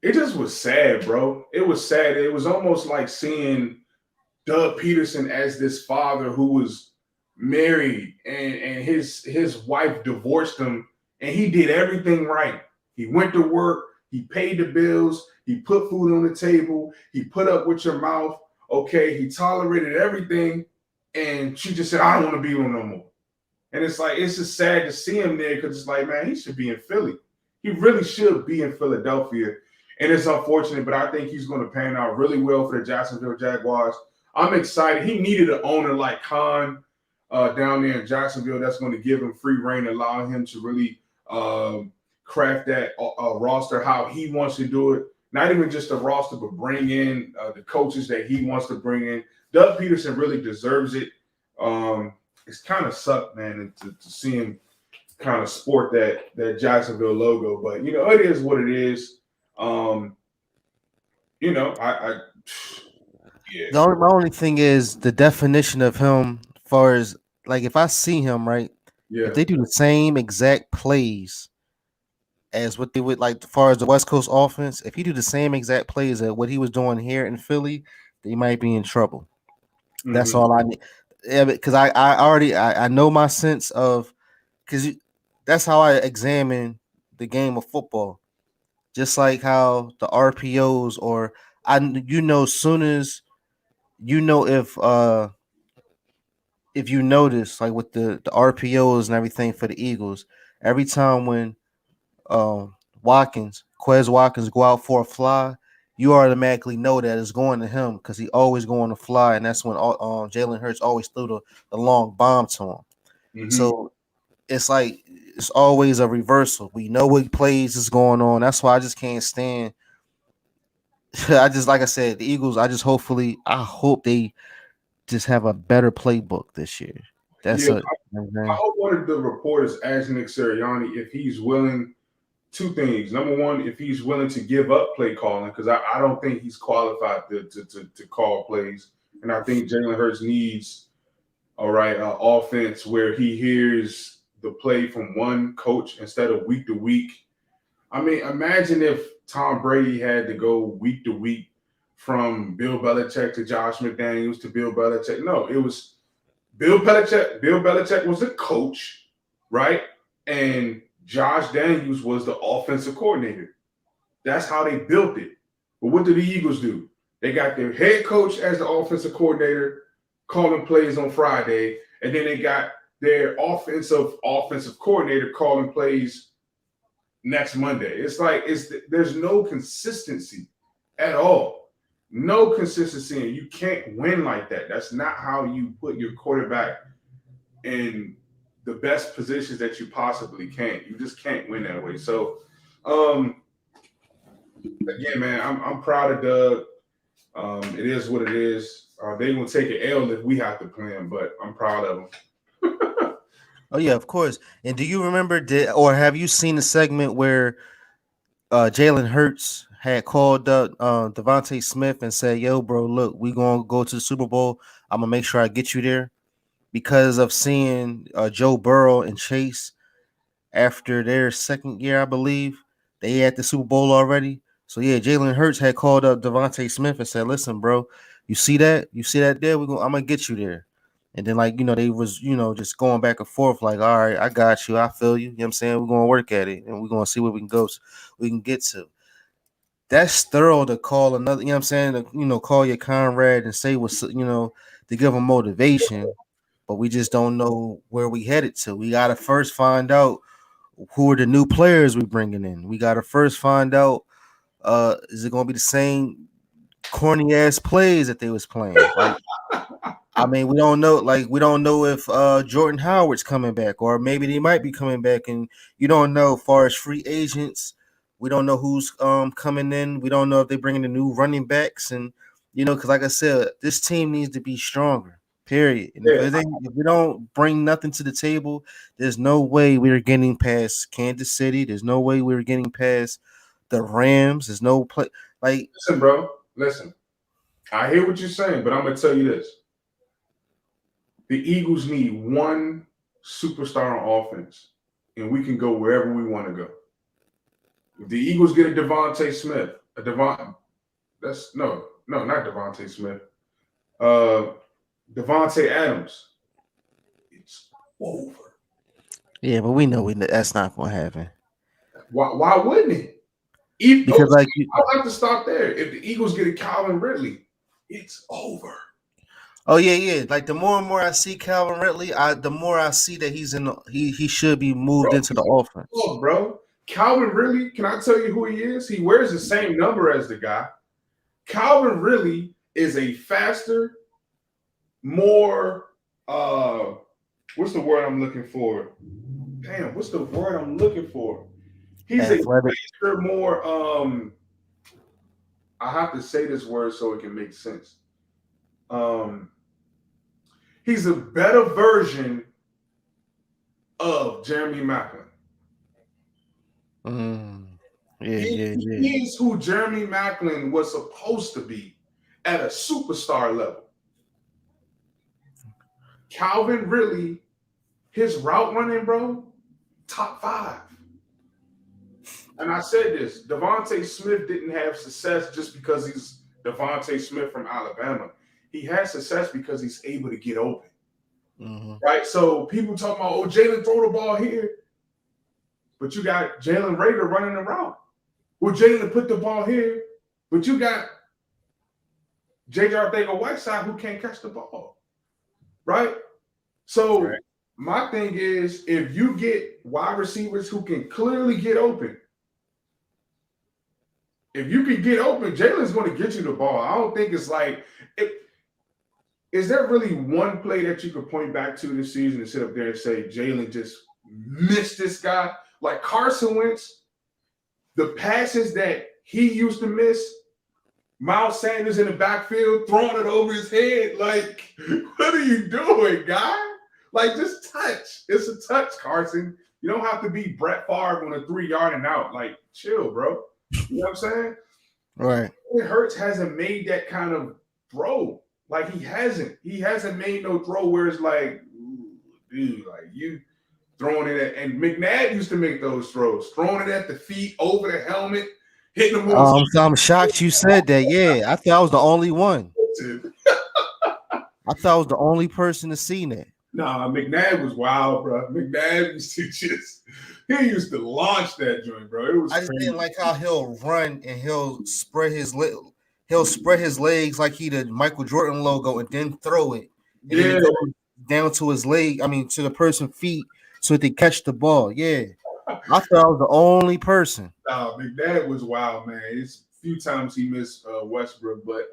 it just was sad, bro. It was sad. It was almost like seeing Doug Peterson as this father who was married and his wife divorced him and he did everything right. He went to work, he paid the bills, he put food on the table, he put up with your mouth, okay, he tolerated everything, and she just said, I don't want to be with him no more. And it's like, it's just sad to see him there because it's like, man, he should be in Philly. He really should be in Philadelphia. And it's unfortunate, but I think he's going to pan out really well for the Jacksonville Jaguars. I'm excited. He needed an owner like Khan down there in Jacksonville that's going to give him free reign, allow him to really craft that roster how he wants to do it. Not even just a roster, but bring in the coaches that he wants to bring in. Doug Peterson really deserves it. It's kind of sucked, man, to see him kind of sport that Jacksonville logo. But, it is what it is. Yeah.
My only thing is the definition of him, as far as like if I see him right,
Yeah.
if they do the same exact plays as what they would like, as far as the West Coast offense, if he do the same exact plays as what he was doing here in Philly, they might be in trouble. Mm-hmm. That's all I need. Yeah, because I already I know my sense of because that's how I examine the game of football. Just like how the RPOs or soon as if you notice like with the RPOs and everything for the Eagles, every time when Quez Watkins go out for a fly, you automatically know that it's going to him because he always going to fly, and that's when Jalen Hurts always threw the long bomb to him. Mm-hmm. So it's like it's always a reversal. We know what plays is going on. That's why I just can't stand. I just like I said, the Eagles. I hope they just have a better playbook this year.
I hope one of the reporters asked Nick Sirianni if he's willing. Two things. Number one, if he's willing to give up play calling, because I don't think he's qualified to call plays. And I think Jalen Hurts needs, offense where he hears the play from one coach instead of week to week. I mean, imagine if Tom Brady had to go week to week from Bill Belichick to Josh McDaniels to Bill Belichick. No, it was Bill Belichick. Bill Belichick was the coach, right? And Josh Daniels was the offensive coordinator. That's how they built it. But what do the Eagles do? They got their head coach as the offensive coordinator calling plays on Friday, and then they got their offensive coordinator calling plays next Monday. It's like there's no consistency at all. No consistency, and you can't win like that. That's not how you put your quarterback in the best positions that you possibly can. You just can't win that way. So, again, man, I'm proud of Doug. It is what it is. They will take an L if we have to play them, but I'm proud of them.
Oh yeah, of course. And do you remember or have you seen the segment where Jalen Hurts had called up Devontae Smith and said, "Yo, bro, look, we gonna go to the Super Bowl. I'm gonna make sure I get you there." Because of seeing Joe Burrow and Chase after their second year, I believe they had the Super Bowl already. So yeah, Jalen Hurts had called up Devontae Smith and said, "Listen, bro, you see that there? I'm gonna get you there." And then they was just going back and forth like, "All right, I got you, I feel you." You know what I'm saying? We're gonna work at it and we're gonna see what we can get to. That's thorough to call another. You know what I'm saying? To, call your comrade and say what's to give him motivation. But we just don't know where we headed to. We got to first find out who are the new players we bringing in. We got to first find out is it going to be the same corny ass plays that they was playing? Like, I mean, we don't know. Like, we don't know if Jordan Howard's coming back, or maybe they might be coming back. And you don't know. As far as free agents, we don't know who's coming in. We don't know if they're bringing the new running backs, and because like I said, this team needs to be stronger. Period. And if we don't bring nothing to the table, there's no way we're getting past Kansas City. There's no way we're getting past the Rams. There's no play. Like,
listen, bro. Listen, I hear what you're saying, but I'm gonna tell you this: the Eagles need one superstar on offense, and we can go wherever we want to go. If the Eagles get a Devontae Smith, not Devontae Smith, uh, Devontae Adams, it's over.
Yeah, but we know that's not gonna happen.
Why wouldn't it?
Because like
I'll have to stop there. If the Eagles get a Calvin Ridley, it's over.
oh yeah. Like the more and more I see Calvin Ridley, the more I see that he should be moved into the offense.
Look, bro. Calvin Ridley, can I tell you who he is? He wears the same number as the guy. Calvin Ridley is a faster, more what's the word I'm looking for? Damn, what's the word I'm looking for? He's athletic. A faster, more I have to say this word so it can make sense. He's a better version of Jeremy Maclin. He is who Jeremy Maclin was supposed to be at a superstar level. Calvin Ridley, his route running, bro, top 5. And I said this, Devontae Smith didn't have success just because he's Devontae Smith from Alabama. He has success because he's able to get open. Mm-hmm. Right? So people talking about, oh, Jalen throw the ball here. But you got Jalen Reagor running the route. Well, Jalen put the ball here, but you got J.J. Arcega-Whiteside who can't catch the ball. Right? So my thing is, if you get wide receivers who can clearly get open, if you can get open, Jalen's going to get you the ball. I don't think it's like is there really one play that you could point back to this season and sit up there and say Jalen just missed this guy? Like Carson Wentz, the passes that he used to miss, Miles Sanders in the backfield throwing it over his head. Like, what are you doing, guy? Like, just touch. It's a touch, Carson. You don't have to be Brett Favre on a 3-yard and out. Like, chill, bro. You know what I'm saying?
Right.
Hurts hasn't made that kind of throw. Like, he hasn't. He hasn't made no throw where it's like, dude, like you throwing it at, and McNabb used to make those throws, throwing it at the feet, over the helmet, hitting them.
I'm shocked you said that. Yeah, I thought I was the only one. I thought I was the only person to see that.
Nah, McNabb was wild, bro. McNabb used to he used to launch that joint, bro. It was.
I just didn't like how he'll run and he'll spread his legs like he did Michael Jordan logo and then throw it. And then down to his leg. I mean, to the person's feet so they catch the ball. Yeah, I thought I was the only person.
Nah, McNabb was wild, man. It's a few times he missed Westbrook, but.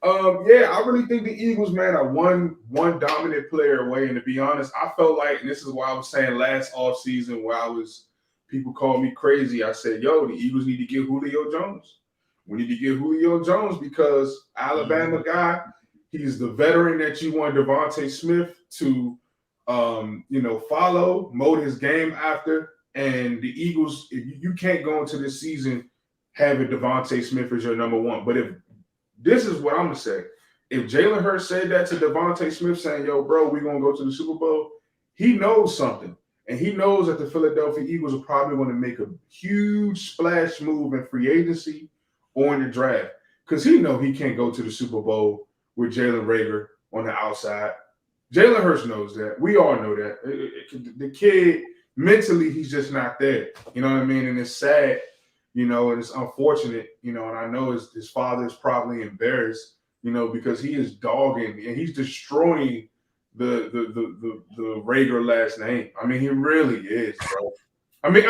I really think the Eagles, man, are one dominant player away. And to be honest, I felt like, and this is why I was saying last offseason where people called me crazy. I said, yo, the Eagles need to get Julio Jones. We need to get Julio Jones because Alabama guy, he's the veteran that you want Devontae Smith to, follow, mold his game after. And the Eagles, you can't go into this season having Devontae Smith as your number one. But this is what I'm going to say. If Jalen Hurts said that to Devontae Smith saying, yo, bro, we're going to go to the Super Bowl, he knows something. And he knows that the Philadelphia Eagles are probably going to make a huge splash move in free agency or in the draft because he knows he can't go to the Super Bowl with Jalen Reagor on the outside. Jalen Hurts knows that. We all know that. The kid, mentally, he's just not there. You know what I mean? And it's sad. And it's unfortunate, and I know his father is probably embarrassed, because he is dogging and he's destroying the Reagor last name. I mean, he really is, bro. I mean,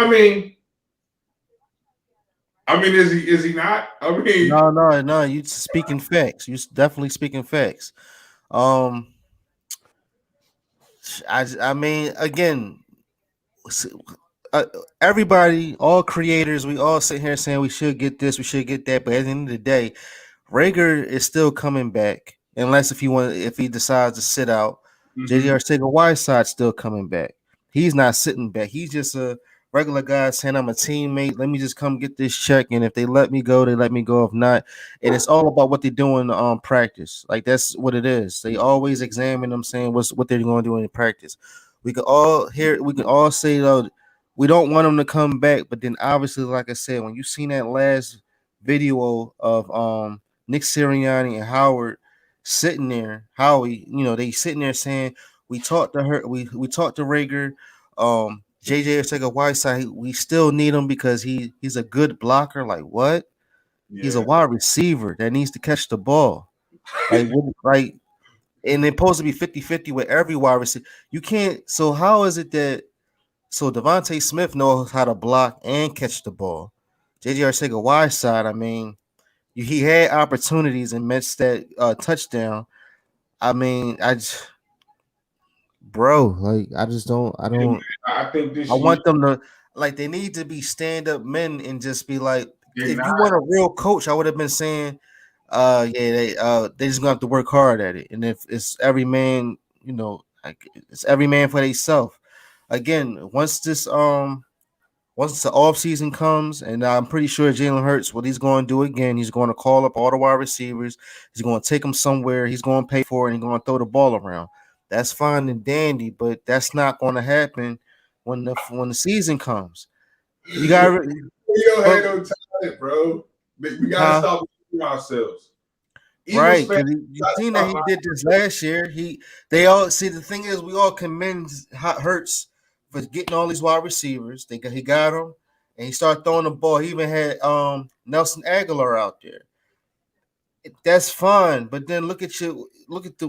is he not? I mean,
no. You speaking facts. You definitely speaking facts. I mean, again. Everybody, all creators, we all sit here saying we should get this, we should get that, but at the end of the day, Reagor is still coming back unless if he decides to sit out. Mm-hmm. J.J. Arcega-Whiteside still coming back. He's not sitting back. He's just a regular guy saying, I'm a teammate. Let me just come get this check, and if they let me go, they let me go. If not, and it's all about what they're doing on practice. Like that's what it is. They always examine them, saying what they're going to do in practice. We can all hear. We can all say though, we don't want him to come back. But then obviously, like I said, when you seen that last video of Nick Sirianni and Howard sitting there, Howie, they sitting there saying we talked to her, we talked to Rager, JJ Arcega-Whiteside. We still need him because he's a good blocker. Like what? He's a
Yeah.
wide receiver that needs to catch the ball. Like, and it's supposed to be 50-50 with every wide receiver. You can't. So how is it that Devontae Smith knows how to block and catch the ball? JJ Arcega-Whiteside, I mean, he had opportunities and missed that touchdown. I mean, like I just don't.
I think this
I
year
want them to like they need to be stand up men and just be like,
they're
if you
not.
want a real coach, I would have been saying, they just gonna have to work hard at it. And if it's every man, like it's every man for themselves. Again, once the off season comes, and I'm pretty sure Jalen Hurts, what he's going to do again, he's going to call up all the wide receivers. He's going to take them somewhere. He's going to pay for it, and he's going to throw the ball around. That's fine and dandy, but that's not going to happen when the season comes. You got
We don't have no talent, bro. We gotta stop believing ourselves.
Right, because you seen that he did this last year. They all see the thing is we all commend Hurts for getting all these wide receivers. He got them, and he started throwing the ball. He even had Nelson Aguilar out there. That's fun, but then look at your look at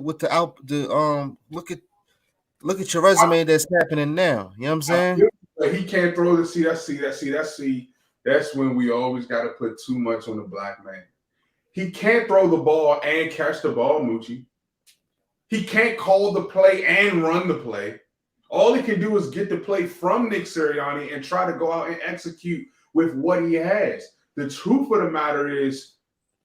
your resume that's happening now. You know what I'm saying?
Like he can't throw the that's when we always got to put too much on the black man. He can't throw the ball and catch the ball, Moochie. He can't call the play and run the play. All he can do is get the play from Nick Sirianni and try to go out and execute with what he has. The truth of the matter is,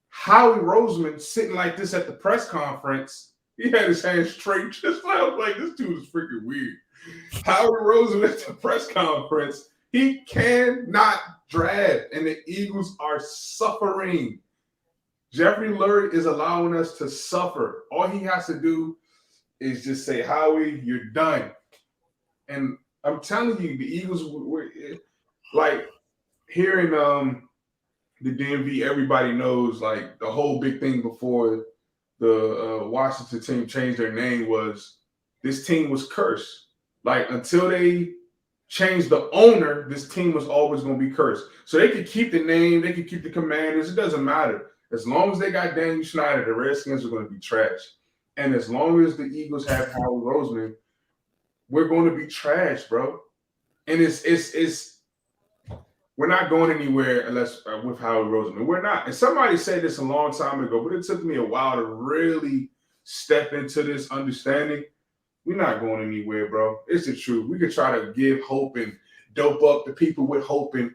Howie Roseman sitting like this at the press conference, he had his hands straight, just like this dude is freaking weird. Howie Roseman at the press conference, he cannot draft, and the Eagles are suffering. Jeffrey Lurie is allowing us to suffer. All he has to do is just say, Howie, you're done. And I'm telling you, the Eagles were like here in the DMV, everybody knows like the whole big thing before the Washington team changed their name was this team was cursed. Like until they changed the owner, this team was always going to be cursed. So they could keep the name, they could keep the Commanders. It doesn't matter. As long as they got Daniel Snyder, the Redskins are going to be trash. And as long as the Eagles have Howard Roseman, we're going to be trash, bro. And it's we're not going anywhere unless with Howard Roseman. We're not. And somebody said this a long time ago, but it took me a while to really step into this understanding. We're not going anywhere, bro. It's the truth. We could try to give hope and dope up the people with hope, and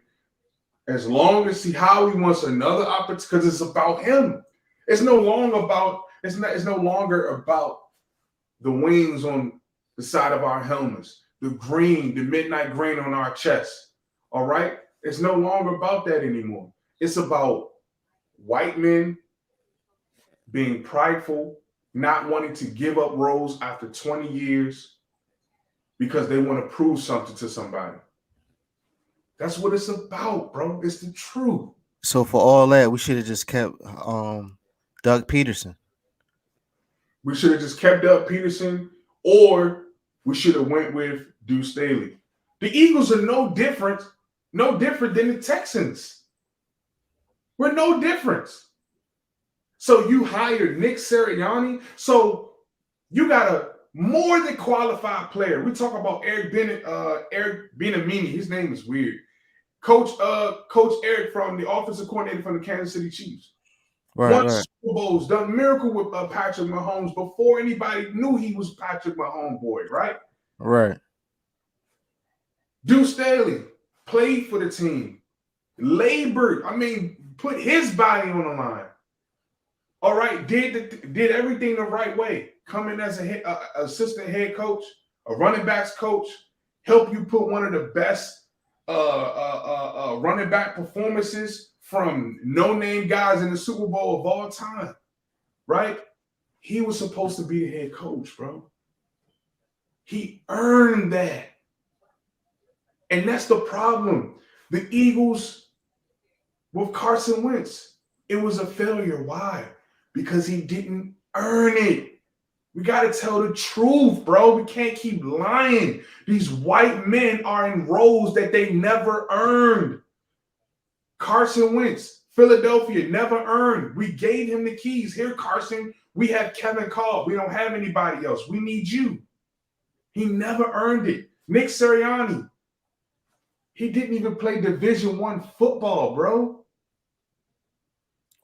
as long as Howie wants another opportunity, because it's about him. It's no longer about the wings on the side of our helmets, the green, the midnight green on our chest. All right? It's no longer about that anymore. It's about white men being prideful, not wanting to give up roles after 20 years because they want to prove something to somebody. That's what it's about, bro. It's the truth.
So for all that, we should have just kept Doug Peterson.
We should have just kept Doug Peterson, or we should have went with Deuce Staley. The Eagles are no different than the Texans. We're no different. So you hired Nick Sirianni. So you got a more than qualified player. We talk about Eric Bieniemy. His name is weird. Coach Eric from the offensive coordinator from the Kansas City Chiefs. Won Super Bowls, done miracle with Patrick Mahomes before anybody knew he was Patrick Mahomes' boy, right?
Right.
Deuce Staley played for the team, labored. Put his body on the line. All right, did everything the right way. Come in as an assistant head coach, a running backs coach, help you put one of the best running back performances from no-name guys in the Super Bowl of all time, right? He was supposed to be the head coach, bro. He earned that. And that's the problem. The Eagles with Carson Wentz, it was a failure. Why? Because he didn't earn it. We got to tell the truth, bro. We can't keep lying. These white men are in roles that they never earned. Carson Wentz, Philadelphia, never earned. We gave him the keys. Here, Carson, we have Kevin Kolb. We don't have anybody else. We need you. He never earned it. Nick Sirianni, he didn't even play Division I football, bro.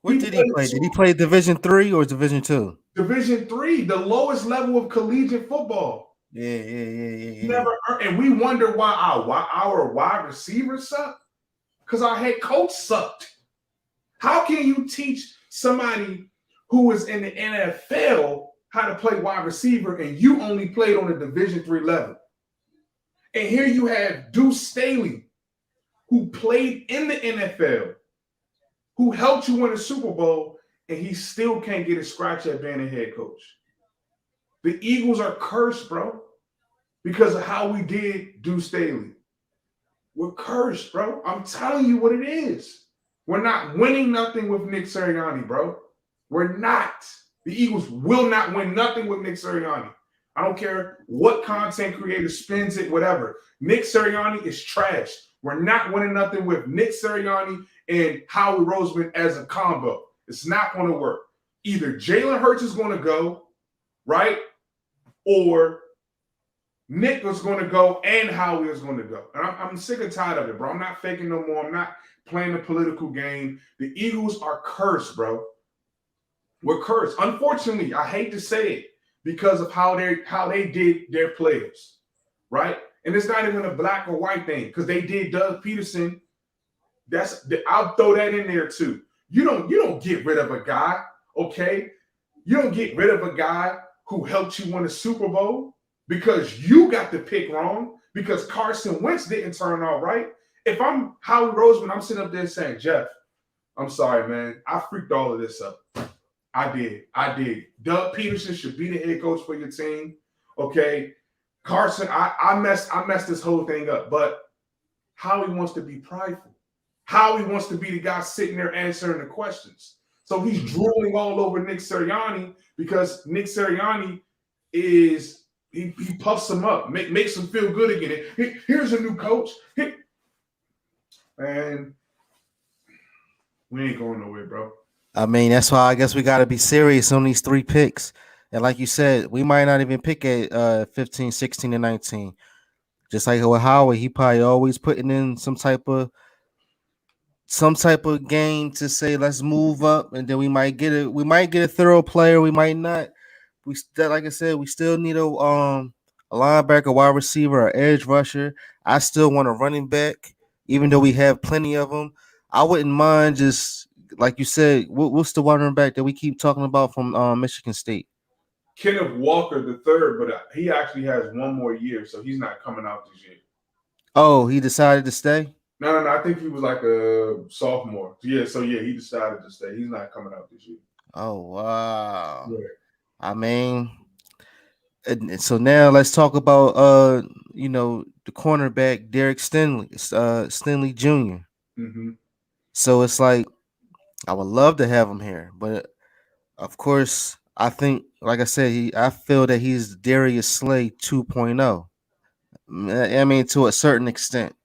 What did he play? Did he play Division III or Division II?
Division III, the lowest level of collegiate football.
Yeah.
Never earned, and we wonder why our wide receivers suck. Because our head coach sucked. How can you teach somebody who is in the NFL how to play wide receiver and you only played on a Division III level? And here you have Deuce Staley, who played in the NFL, who helped you win a Super Bowl, and he still can't get a scratch at being a head coach. The Eagles are cursed, bro, because of how we did Deuce Staley. We're cursed, bro. I'm telling you what it is. We're not winning nothing with Nick Sirianni, bro. We're not. The Eagles will not win nothing with Nick Sirianni. I don't care what content creator spins it, whatever. Nick Sirianni is trash. We're not winning nothing with Nick Sirianni and Howie Roseman as a combo. It's not going to work. Either Jalen Hurts is going to go, right? Or Nick was going to go and Howie is going to go. And I'm sick and tired of it, bro. I'm not faking no more. I'm not playing the political game. The Eagles are cursed, bro. We're cursed. Unfortunately, I hate to say it because of how they did their players, right? And it's not even a black or white thing because they did Doug Peterson. I'll throw that in there too. You don't get rid of a guy, okay? You don't get rid of a guy who helped you win a Super Bowl because you got the pick wrong, because Carson Wentz didn't turn out right. If I'm Howie Roseman, I'm sitting up there saying, Jeff, I'm sorry, man. I freaked all of this up. I did. Doug Peterson should be the head coach for your team. Okay. Carson, I messed this whole thing up. But Howie wants to be prideful. Howie wants to be the guy sitting there answering the questions. So he's drooling all over Nick Sirianni because Nick Sirianni is he puffs him up, makes him feel good again. Here's a new coach. And we ain't going nowhere, bro.
I mean, that's why I guess we got to be serious on these 3 picks. And like you said, we might not even pick at 15, 16, and 19. Just like with Howard, he probably always putting in some type of game to say let's move up, and then we might get a thorough player, we might not. We still, like I said, we still need a linebacker, wide receiver, or edge rusher. I still want a running back, even though we have plenty of them. I wouldn't mind just like you said. What's the running back that we keep talking about from Michigan State?
Kenneth Walker the third, but he actually has one more year, so he's not coming out this year.
Oh, he decided to stay?
No. I think he was like a sophomore. Yeah, he decided to stay. He's not coming out this year.
Oh, wow.
Yeah.
I mean, and so now let's talk about the cornerback Derek Stingley Jr.
Mm-hmm.
So it's like I would love to have him here, but of course I think, like I said, I feel that he's Darius Slay 2.0. I mean, to a certain extent,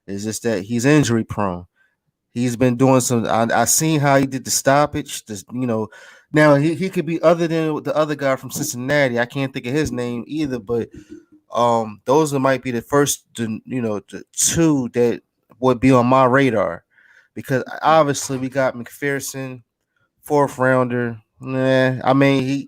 it's just that he's injury prone. He's been doing some. I seen how he did the stoppage. Now he could be other than the other guy from Cincinnati. I can't think of his name either, but those might be the first, the 2 that would be on my radar, because obviously we got McPherson, 4th rounder. I mean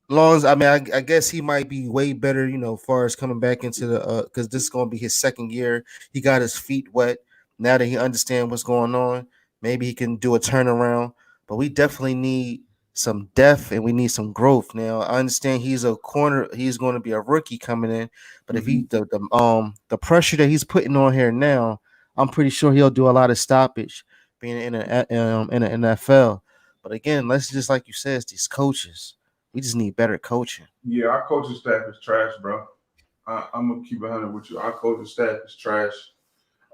I guess he might be way better, as far as coming back into the because this is going to be his 2nd year. He got his feet wet. Now that he understands what's going on, maybe he can do a turnaround. But we definitely need some depth and we need some growth. Now I understand he's a corner. He's going to be a rookie coming in, but if he the pressure that he's putting on here now, I'm pretty sure he'll do a lot of stoppage being in an NFL. But again, let's just like you said, it's these coaches. We just need better coaching.
Yeah, our coaching staff is trash, bro. I'm gonna keep it 100 with you. Our coaching staff is trash.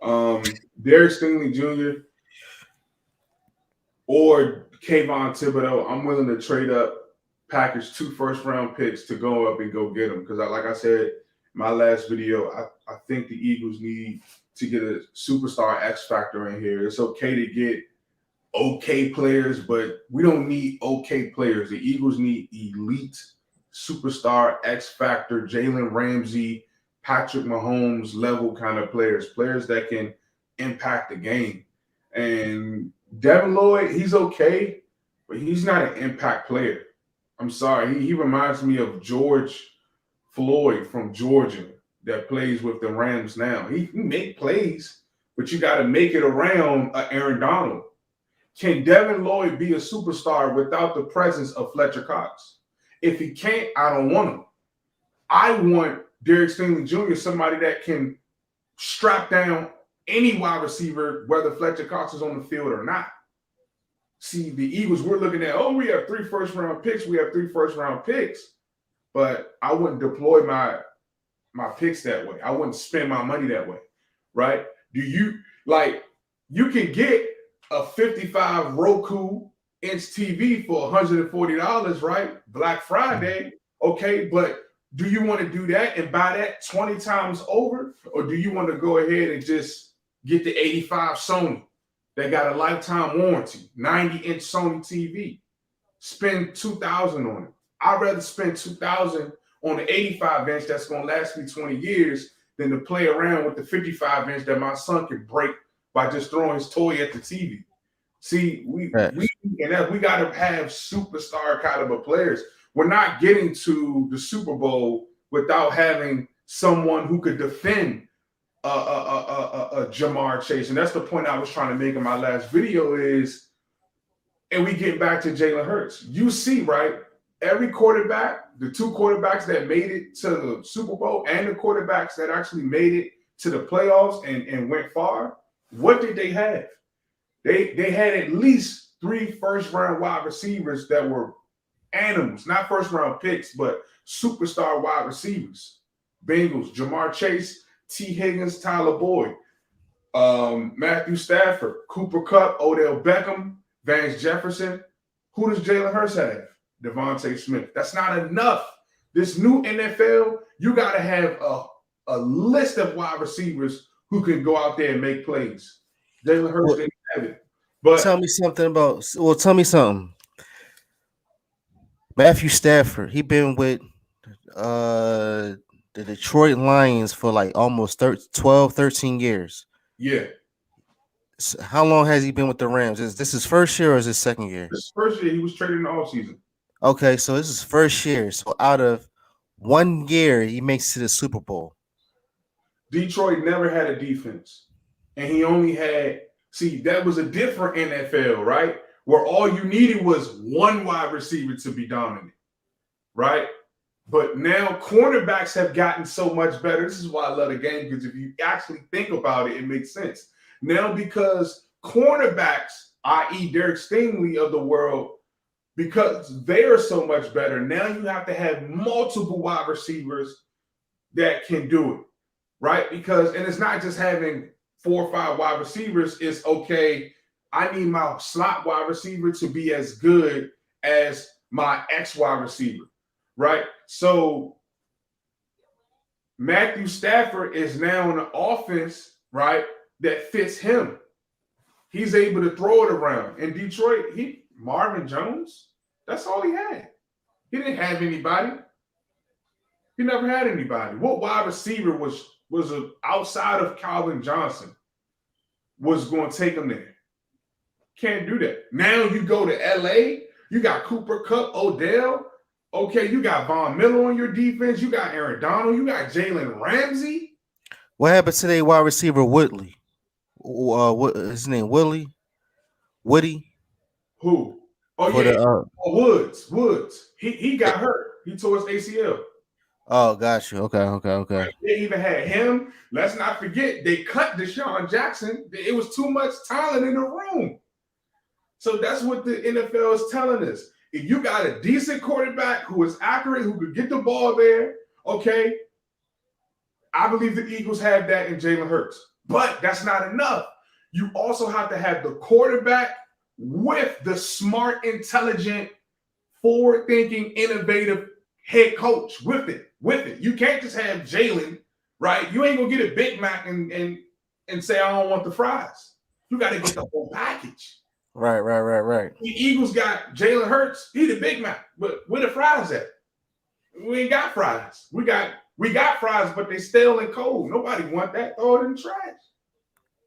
Derek Stingley Jr. or Kayvon Thibodeau, I'm willing to trade up, package 2 first-round picks to go up and go get them. Because, like I said in my last video, I think the Eagles need to get a superstar X factor in here. It's okay to get okay players, but we don't need okay players. The Eagles need elite superstar X factor, Jalen Ramsey, Patrick Mahomes level kind of players that can impact the game. And Devin Lloyd, he's okay, but he's not an impact player. I'm sorry. He reminds me of George Floyd from Georgia that plays with the Rams now. He make plays, but you got to make it around Aaron Donald. Can Devin Lloyd be a superstar without the presence of Fletcher Cox? If he can't, I don't want him. I want Derek Stingley Jr., somebody that can strap down any wide receiver, whether Fletcher Cox is on the field or not. See, the Eagles, we're looking at, we have 3 first-round picks. We have 3 first-round picks. But I wouldn't deploy my picks that way. I wouldn't spend my money that way, right? You can get a 55 Roku inch TV for $140, right? Black Friday, okay, but do you want to do that and buy that 20 times over? Or do you want to go ahead and just get the 85 Sony that got a lifetime warranty, 90-inch Sony TV? Spend $2,000 on it. I'd rather spend $2,000 on the 85-inch that's going to last me 20 years than to play around with the 55-inch that my son could break by just throwing his toy at the TV. See, we got to have superstar caliber players. We're not getting to the Super Bowl without having someone who could defend a Jamar Chase. And that's the point I was trying to make in my last video is, and we get back to Jalen Hurts. You see, right? Every quarterback, the 2 quarterbacks that made it to the Super Bowl and the quarterbacks that actually made it to the playoffs and went far, what did they have? They had at least 3 first-round wide receivers that were animals, not first-round picks, but superstar wide receivers. Bengals, Jamar Chase, T. Higgins, Tyler Boyd, Matthew Stafford, Cooper Kupp, Odell Beckham, Vance Jefferson. Who does Jalen Hurts have? Devontae Smith. That's not enough. This new NFL, you got to have a list of wide receivers who can go out there and make plays. Jalen Hurts didn't have it. But
tell me something. Matthew Stafford, he been with the Detroit Lions for like almost 12, 13 years.
Yeah.
So how long has he been with the Rams? Is this his first year or is his second year?
His first year, he was traded in the offseason.
Okay, so this is first year. So out of 1 year, he makes it to the Super Bowl.
Detroit never had a defense. And he only had, that was a different NFL, right? Where all you needed was 1 wide receiver to be dominant, right? But now cornerbacks have gotten so much better. This is why I love the game, because if you actually think about it, it makes sense. Now because cornerbacks, i.e. Derek Stingley of the world, because they are so much better, now you have to have multiple wide receivers that can do it, right? Because, and it's not just having 4 or 5 wide receivers. It's okay, I need my slot wide receiver to be as good as my X wide receiver, right? So Matthew Stafford is now in an offense, right, that fits him. He's able to throw it around. In Detroit, Marvin Jones, that's all he had. He didn't have anybody. He never had anybody. What wide receiver was outside of Calvin Johnson was going to take him there? Can't do that. Now you go to LA, you got Cooper Kupp, Odell. Okay, you got Von Miller on your defense. You got Aaron Donald. You got Jalen Ramsey.
What happened to their wide receiver Woodley? What his name? Woody?
Who? Oh yeah, Woods. He got hurt. He tore his ACL.
Oh, got you. Okay.
They even had him. Let's not forget they cut Deshaun Jackson. It was too much talent in the room. So that's what the NFL is telling us. If you got a decent quarterback who is accurate, who could get the ball there, okay, I believe the Eagles have that in Jalen Hurts, but that's not enough. You also have to have the quarterback with the smart, intelligent, forward-thinking, innovative head coach with it. You can't just have Jalen, right? You ain't gonna get a Big Mac and say I don't want the fries. You got to get the whole package.
Right.
The Eagles got Jalen Hurts. He the Big Mac, but where the fries at? We ain't got fries. We got fries, but they stale and cold. Nobody want that. Throw it in the trash.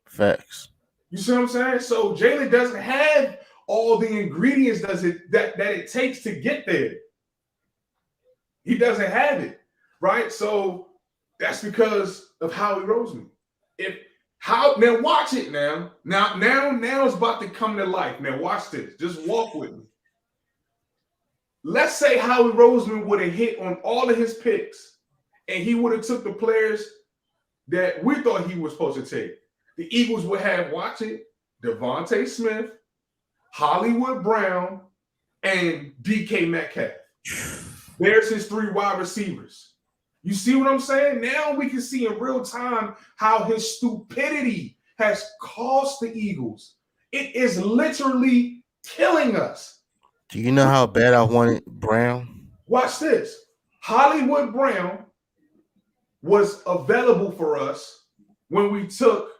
Facts.
You see what I'm saying? So Jalen doesn't have all the ingredients that it takes to get there. He doesn't have it, right? So that's because of Howie Roseman. Now watch it now. Now it's about to come to life. Now watch this. Just walk with me. Let's say Howie Roseman would have hit on all of his picks, and he would have took the players that we thought he was supposed to take. The Eagles would have, watch it, Devontae Smith, Hollywood Brown, and DK Metcalf. There's his 3 wide receivers. You see what I'm saying? Now we can see in real time how his stupidity has cost the Eagles. It is literally killing us.
Do you know how bad I wanted Brown?
Watch this. Hollywood Brown was available for us when we took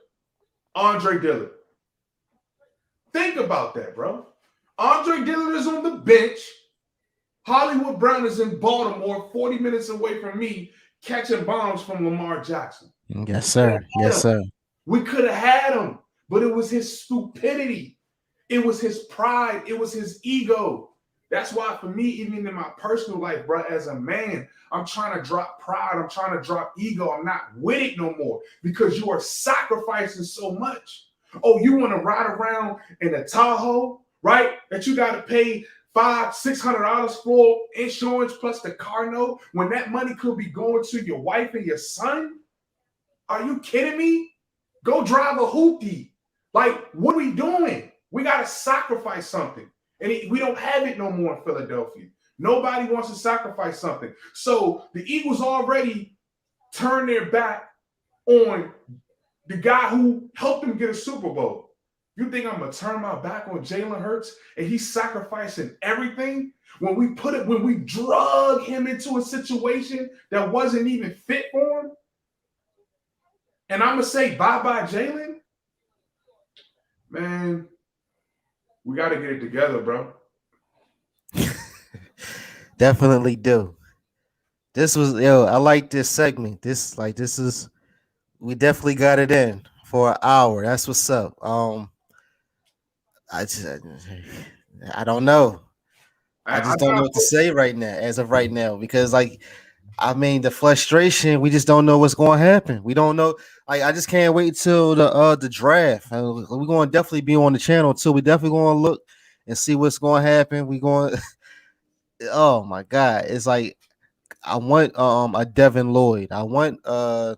Andre Dillard. Think about that, bro. Andre Dillard is on the bench. Hollywood Brown is in Baltimore, 40 minutes away from me, catching bombs from Lamar Jackson.
Yes, sir. Yes, sir.
We could have had him, but it was his stupidity. It was his pride. It was his ego. That's why for me, even in my personal life, bro, as a man, I'm trying to drop pride. I'm trying to drop ego. I'm not with it no more because you are sacrificing so much. Oh, you want to ride around in a Tahoe, right? That you got to pay $500-$600 for insurance plus the car note when that money could be going to your wife and your son? Are you kidding me? Go drive a hoopty. Like, what are we doing? We got to sacrifice something. And we don't have it no more in Philadelphia. Nobody wants to sacrifice something. So the Eagles already turned their back on the guy who helped them get a Super Bowl. You think I'm going to turn my back on Jalen Hurts and he's sacrificing everything? When we drug him into a situation that wasn't even fit for him? And I'm going to say bye-bye, Jalen? Man, we got to get it together, bro.
Definitely do. This was, I like this segment. We definitely got it in for an hour. That's what's up. I don't know. I just don't know what to say right now, as of right now, because the frustration, we just don't know what's going to happen. We don't know. I just can't wait till the draft. We're going to definitely be on the channel too. We definitely going to look and see what's going to happen. We going. Oh my God! It's like I want a Devin Lloyd. I want I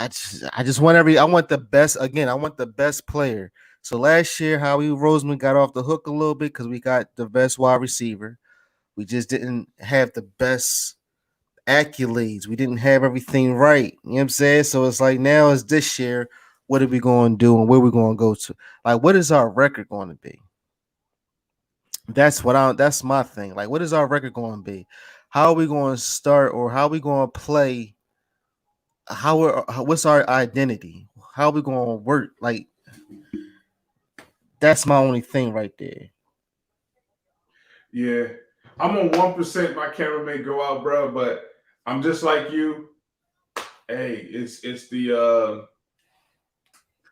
just want I want the best again. I want the best player. So last year, Howie Roseman got off the hook a little bit because we got the best wide receiver. We just didn't have the best accolades. We didn't have everything right. You know what I'm saying? So it's like now it's this year. What are we going to do and where we going to go to? Like, what is our record going to be? That's my thing. Like, what is our record going to be? How are we going to start or how are we going to play? What's our identity? How are we going to work? Like, that's my only thing right there.
Yeah. I'm on 1%. My camera may go out, bro, but I'm just like you. Hey, it's the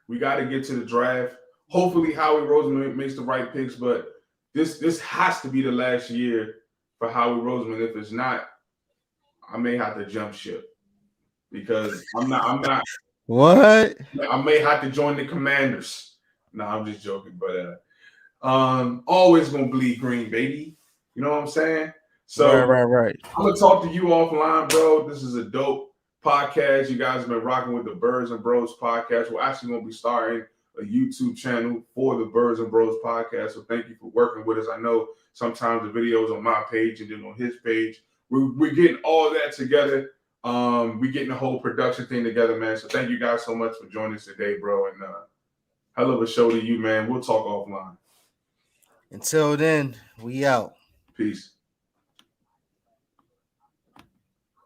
we got to get to the draft. Hopefully Howie Roseman makes the right picks, but this has to be the last year for Howie Roseman. If it's not, I may have to jump ship because I'm not.
What?
I may have to join the Commanders. No, I'm just joking, but always gonna bleed green, baby. You know what I'm saying? So
right.
I'm gonna talk to you offline, bro. This is a dope podcast. You guys have been rocking with the Birds and Bros podcast. We're actually gonna be starting a YouTube channel for the Birds and Bros podcast. So thank you for working with us. I know sometimes the videos on my page and then on his page. We're getting all that together. We getting the whole production thing together, man. So thank you guys so much for joining us today, bro. And hell of a show to you, man. We'll talk offline.
Until then, we out.
Peace.